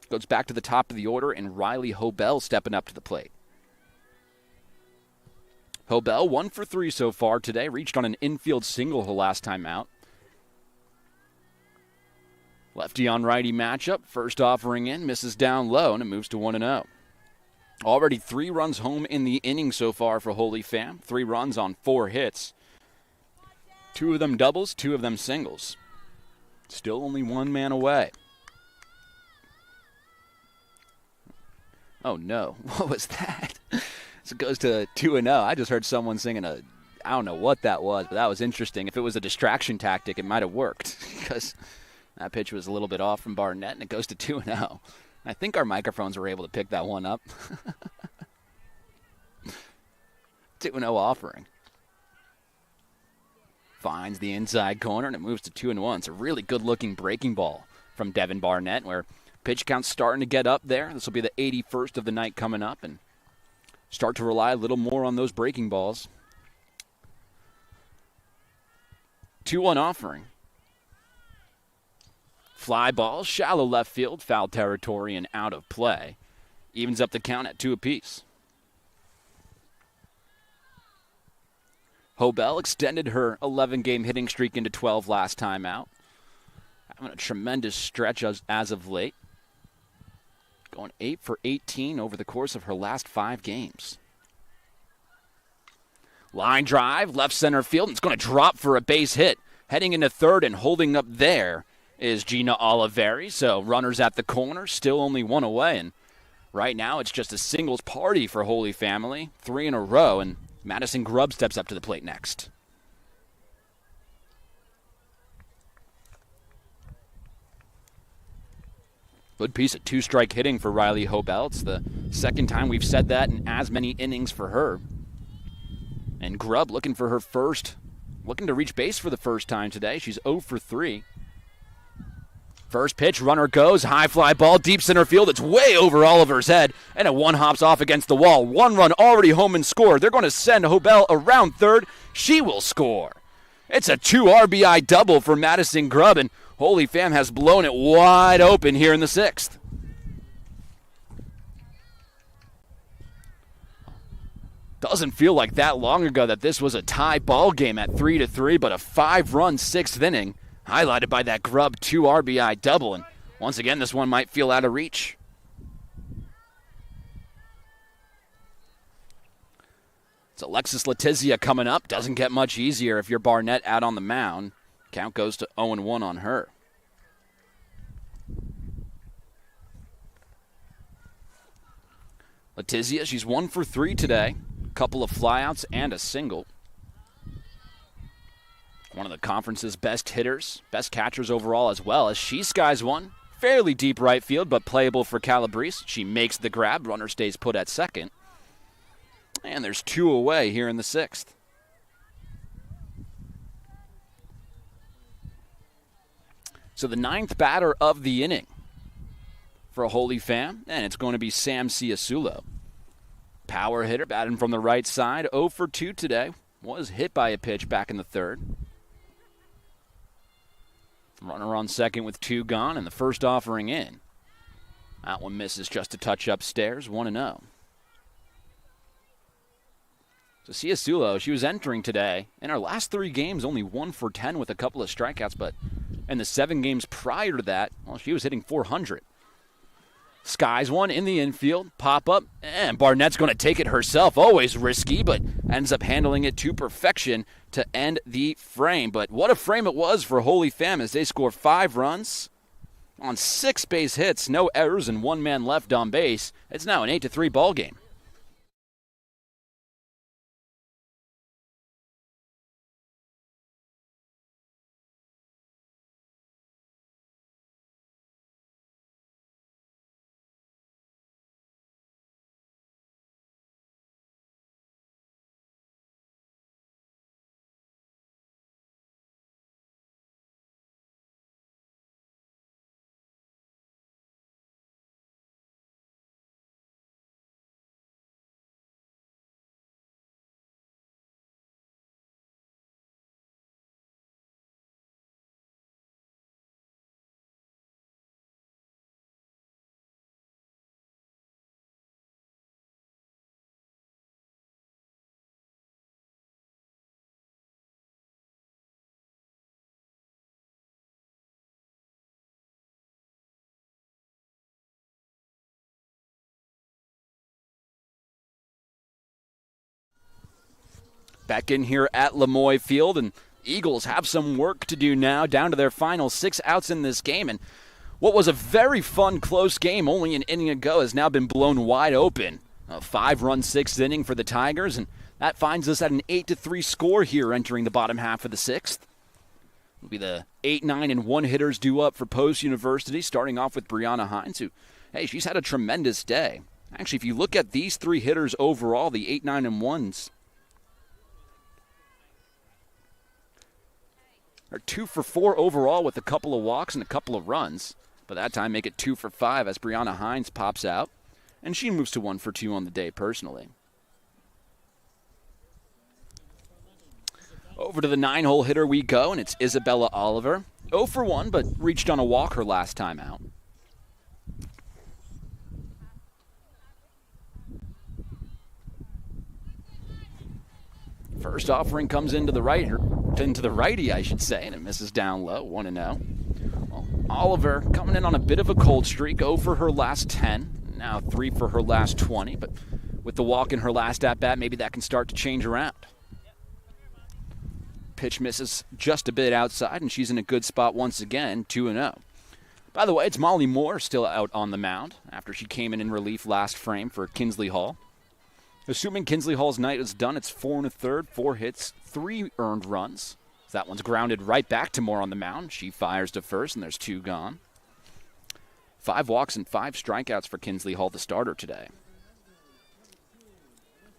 A: Goes back to the top of the order, and Riley Hobell stepping up to the plate. Hobell 1 for 3 so far today. Reached on an infield single the last time out. Lefty on righty matchup. First offering in, misses down low, and it moves to 1-0. Already 3 runs home in the inning so far for Holy Fam. 3 runs on 4 hits. 2 of them doubles, 2 of them singles. Still only 1 man away. Oh no, what was that? So it goes to 2-0. I just heard someone singing I don't know what that was, but that was interesting. If it was a distraction tactic, it might have worked because that pitch was a little bit off from Barnett, and it goes to 2-0. I think our microphones were able to pick that one up. 2-0 offering. Finds the inside corner, and it moves to 2-1. It's a really good-looking breaking ball from Devin Barnett, where pitch count's starting to get up there. This will be the 81st of the night coming up, and start to rely a little more on those breaking balls. 2-1 offering. Fly ball, shallow left field, foul territory, and out of play. Evens up the count at 2 apiece. Hobell extended her 11-game hitting streak into 12 last time out. Having a tremendous stretch as of late. Going 8 for 18 over the course of her last 5 games. Line drive, left center field, and it's going to drop for a base hit. Heading into third and holding up there is Gina Oliveri. So runners at the corner, still only 1 away. And right now it's just a singles party for Holy Family. 3 in a row, and Madison Grubb steps up to the plate next. Good piece of 2-strike hitting for Riley Hobell. It's the second time we've said that in as many innings for her. And Grubb looking to reach base for the first time today. She's 0 for 3. First pitch, runner goes, high fly ball, deep center field. It's way over Oliver's head, and a 1 hops off against the wall. 1 run already home and scored. They're going to send Hobell around third. She will score. It's a 2 RBI double for Madison Grubb, and Holy Fam has blown it wide open here in the 6th. Doesn't feel like that long ago that this was a tie ball game at 3-3, but a 5-run 6th inning, highlighted by that Grubb 2 RBI double. And once again, this one might feel out of reach. It's Alexis Letizia coming up. Doesn't get much easier if you're Barnett out on the mound. Count goes to 0-1 on her. Letizia, she's 1 for 3 today. Couple of flyouts and a single. One of the conference's best hitters, best catchers overall as well, as she skies one. Fairly deep right field, but playable for Calabrese. She makes the grab. Runner stays put at second. And there's 2 away here in the 6th. So the 9th batter of the inning for a Holy Fam, and it's going to be Sam Ciasulo. Power hitter, batting from the right side, 0 for 2 today. Was hit by a pitch back in the 3rd. Runner on second with 2 gone, and the first offering in. That one misses just a touch upstairs, 1-0. So Ciasulo, she was entering today. In her last 3 games, only 1 for 10 with a couple of strikeouts, but in the 7 games prior to that, well, she was hitting .400. Skies one in the infield, pop up, and Barnett's going to take it herself. Always risky, but ends up handling it to perfection to end the frame. But what a frame it was for Holy Fam as they score 5 runs on 6 base hits, no errors, and 1 man left on base. It's now an 8-3 ball game. Back in here at Lemoy Field, and Eagles have some work to do now, down to their final 6 outs in this game. And what was a very fun, close game only an inning ago has now been blown wide open. A 5-run 6th inning for the Tigers, and that finds us at an 8-3 score here entering the bottom half of the 6th. It'll be the 8, 9, and 1 hitters due up for Post University, starting off with Brianna Hines, who, hey, she's had a tremendous day. Actually, if you look at these 3 hitters overall, the 8, 9, and 1s, are 2 for 4 overall with a couple of walks and a couple of runs. But that time make it 2 for 5 as Brianna Hines pops out, and she moves to 1 for 2 on the day personally. Over to the 9-hole hitter we go, and it's Isabella Oliver. 0 for 1, but reached on a walk her last time out. First offering comes into the righty, I should say, and it misses down low, 1-0. Well, Oliver coming in on a bit of a cold streak, 0 for her last 10, now 3 for her last 20, but with the walk in her last at-bat, maybe that can start to change around. Pitch misses just a bit outside, and she's in a good spot once again, 2-0. By the way, it's Molly Moore still out on the mound after she came in relief last frame for Kinsley Hall. Assuming Kinsley Hall's night is done, it's 4 1/3, 4 hits, 3 earned runs. That one's grounded right back to Moore on the mound. She fires to first, and there's 2 gone. 5 walks and 5 strikeouts for Kinsley Hall, the starter today.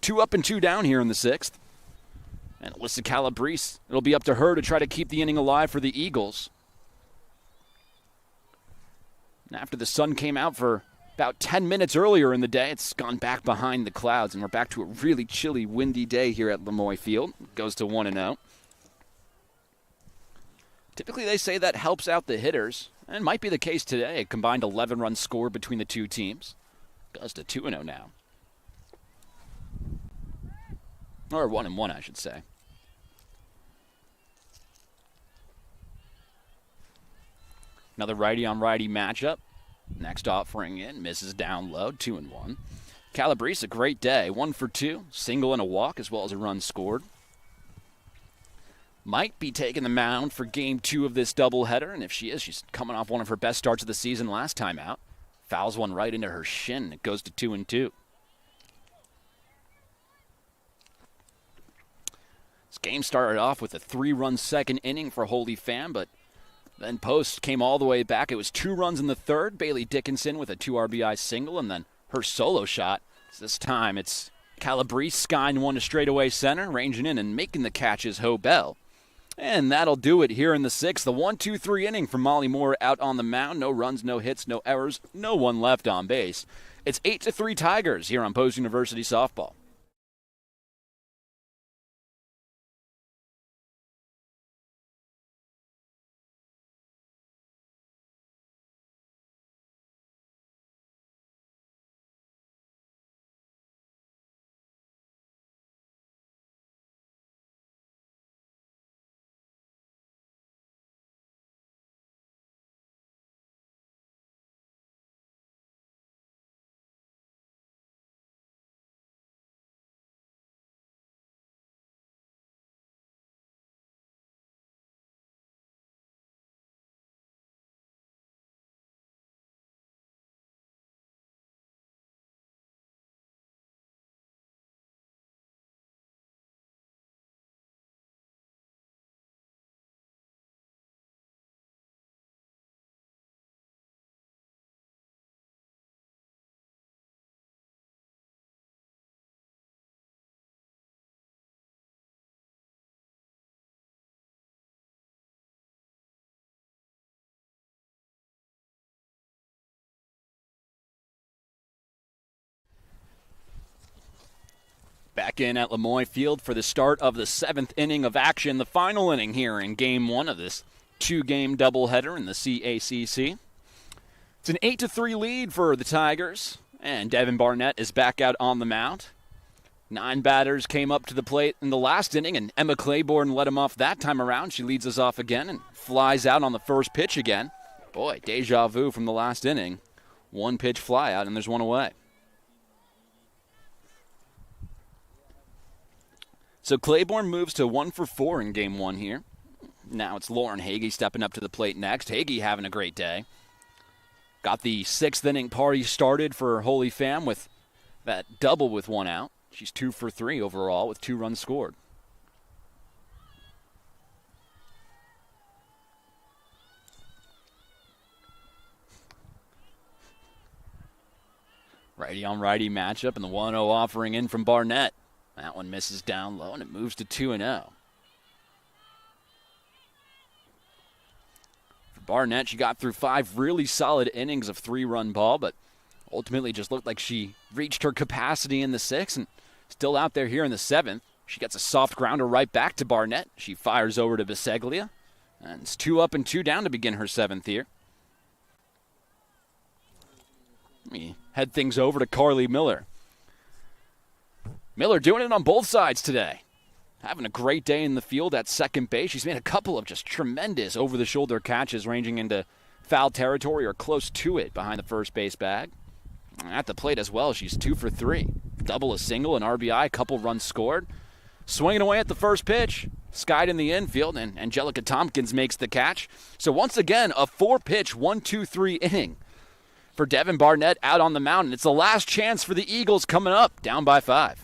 A: 2 up and 2 down here in the 6th. And Alyssa Calabrese, it'll be up to her to try to keep the inning alive for the Eagles. And after the sun came out for about 10 minutes earlier in the day, it's gone back behind the clouds, and we're back to a really chilly, windy day here at Lemoy Field. It goes to 1-0. Typically, they say that helps out the hitters, and it might be the case today. A combined 11-run score between the 2 teams. Goes to 2-0 now. Or 1-1, I should say. Another righty-on-righty matchup. Next offering in, misses down low, 2-1. Calabrese, a great day, 1 for 2, single and a walk, as well as a run scored. Might be taking the mound for Game 2 of this doubleheader, and if she is, she's coming off one of her best starts of the season last time out. Fouls one right into her shin, and it goes to 2-2. This game started off with a 3-run second inning for Holy Fan, but then Post came all the way back. It was 2 runs in the 3rd. Bailey Dickinson with a 2 RBI single, and then her solo shot. This time it's Calabrese skying one to straightaway center, ranging in and making the catch is Ho Bell. And that'll do it here in the 6th. The 1-2-3 inning for Molly Moore out on the mound. No runs, no hits, no errors, no one left on base. It's 8-3 Tigers here on Post University Softball. Back in at Lemoy Field for the start of the 7th inning of action, the final inning here in Game 1 of this 2-game doubleheader in the CACC. It's an 8-3 lead for the Tigers, and Devin Barnett is back out on the mound. 9 batters came up to the plate in the last inning, and Emma Claiborne let him off that time around. She leads us off again and flies out on the first pitch again. Boy, deja vu from the last inning. 1 pitch fly out, and there's 1 away. So Claiborne moves to 1 for 4 in game 1 here. Now it's Lauren Hagee stepping up to the plate next. Hagee having a great day. Got the 6th inning party started for Holy Fam with that double with 1 out. She's 2 for 3 overall with 2 runs scored. Righty on righty matchup, and the 1-0 offering in from Barnett. That one misses down low, and it moves to 2-0. For Barnett, she got through 5 really solid innings of 3-run ball, but ultimately just looked like she reached her capacity in the 6th, and still out there here in the 7th. She gets a soft grounder right back to Barnett. She fires over to Biseglia, and it's 2 up and 2 down to begin her 7th here. Let me head things over to Carly Miller. Miller doing it on both sides today. Having a great day in the field at second base. She's made a couple of just tremendous over-the-shoulder catches ranging into foul territory or close to it behind the first base bag. At the plate as well, she's 2 for 3. Double, a single, an RBI, a couple runs scored. Swinging away at the first pitch. Skied in the infield, and Angelica Tompkins makes the catch. So once again, a 4-pitch 1-2-3 inning for Devin Barnett out on the mound. And it's the last chance for the Eagles coming up, down by 5.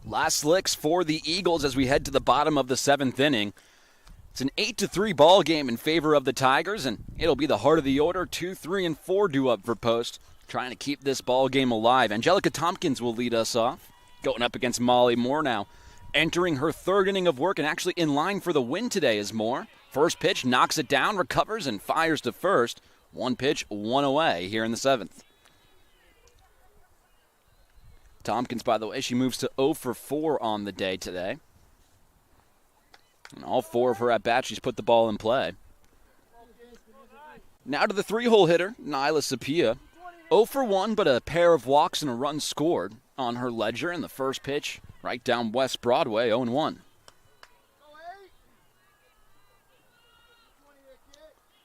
A: Last licks for the Eagles as we head to the bottom of the 7th inning. It's an 8-3 ball game in favor of the Tigers, and it'll be the heart of the order. 2, 3, and 4 due up for post, trying to keep this ball game alive. Angelica Tompkins will lead us off, going up against Molly Moore now. Entering her 3rd inning of work and actually in line for the win today is Moore. First pitch, knocks it down, recovers, and fires to first. 1 pitch, 1 away here in the 7th. Tompkins, by the way, she moves to 0 for 4 on the day today. And all 4 of her at-bats, she's put the ball in play. Now to the 3-hole hitter, Nyla Sapia. 0 for 1, but a pair of walks and a run scored on her ledger in the first pitch, right down West Broadway, 0-1.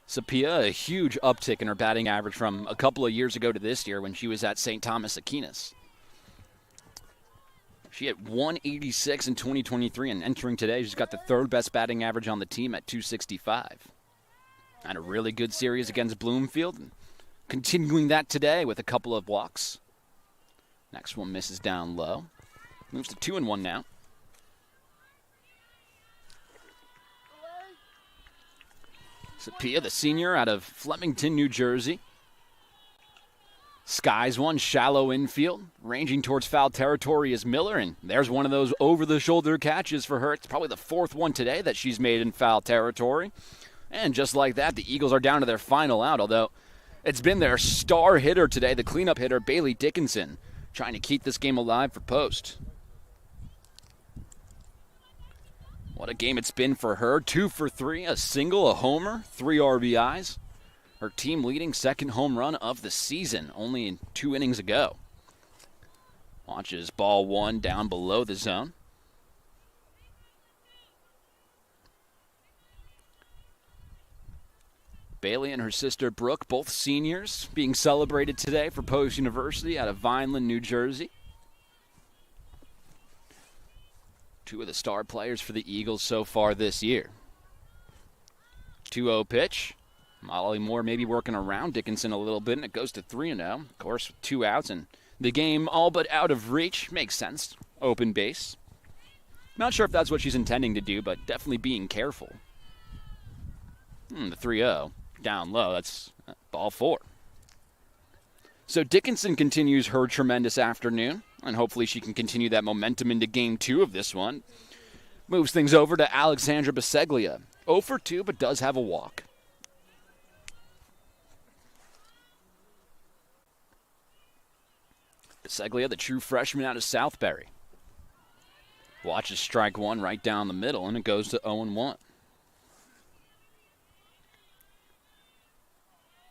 A: Sapia, a huge uptick in her batting average from a couple of years ago to this year when she was at St. Thomas Aquinas. She had 186 in 2023, and entering today, she's got the 3rd best batting average on the team at 265. Had a really good series against Bloomfield, and continuing that today with a couple of walks. Next one misses down low. Moves to 2-1 now. Sapia, the senior out of Flemington, New Jersey. Skies one, shallow infield. Ranging towards foul territory is Miller, and there's one of those over-the-shoulder catches for her. It's probably the 4th one today that she's made in foul territory. And just like that, the Eagles are down to their final out, although it's been their star hitter today, the cleanup hitter, Bailey Dickinson, trying to keep this game alive for post. What a game it's been for her. 2 for 3, a single, a homer, 3 RBIs. Her team leading 2nd home run of the season, only in 2 innings ago. Launches ball 1 down below the zone. Bailey and her sister Brooke, both seniors, being celebrated today for Post University out of Vineland, New Jersey. 2 of the star players for the Eagles so far this year. 2-0 pitch. Molly Moore maybe working around Dickinson a little bit, and it goes to 3-0. Of course, with 2 outs and the game all but out of reach. Makes sense. Open base. Not sure if that's what she's intending to do, but definitely being careful. The 3-0 down low. That's ball 4. So Dickinson continues her tremendous afternoon, and hopefully she can continue that momentum into game 2 of this one. Moves things over to Alexandra Biseglia. 0 for 2, but does have a walk. Biseglia, the true freshman out of Southbury. Watches strike 1 right down the middle, and it goes to 0-1.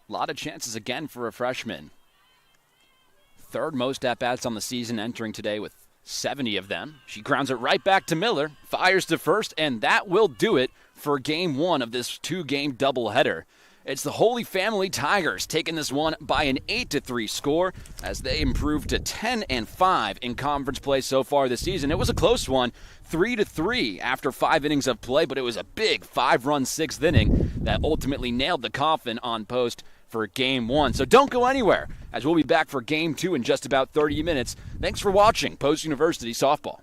A: A lot of chances again for a freshman. Third most at-bats on the season, entering today with 70 of them. She grounds it right back to Miller, fires to first, and that will do it for game 1 of this 2-game doubleheader. It's the Holy Family Tigers taking this one by an 8-3 score as they improve to 10-5 in conference play so far this season. It was a close one, 3-3 after 5 innings of play, but it was a big 5-run 6th inning that ultimately nailed the coffin on post for game 1. So don't go anywhere, as we'll be back for game 2 in just about 30 minutes. Thanks for watching Post University Softball.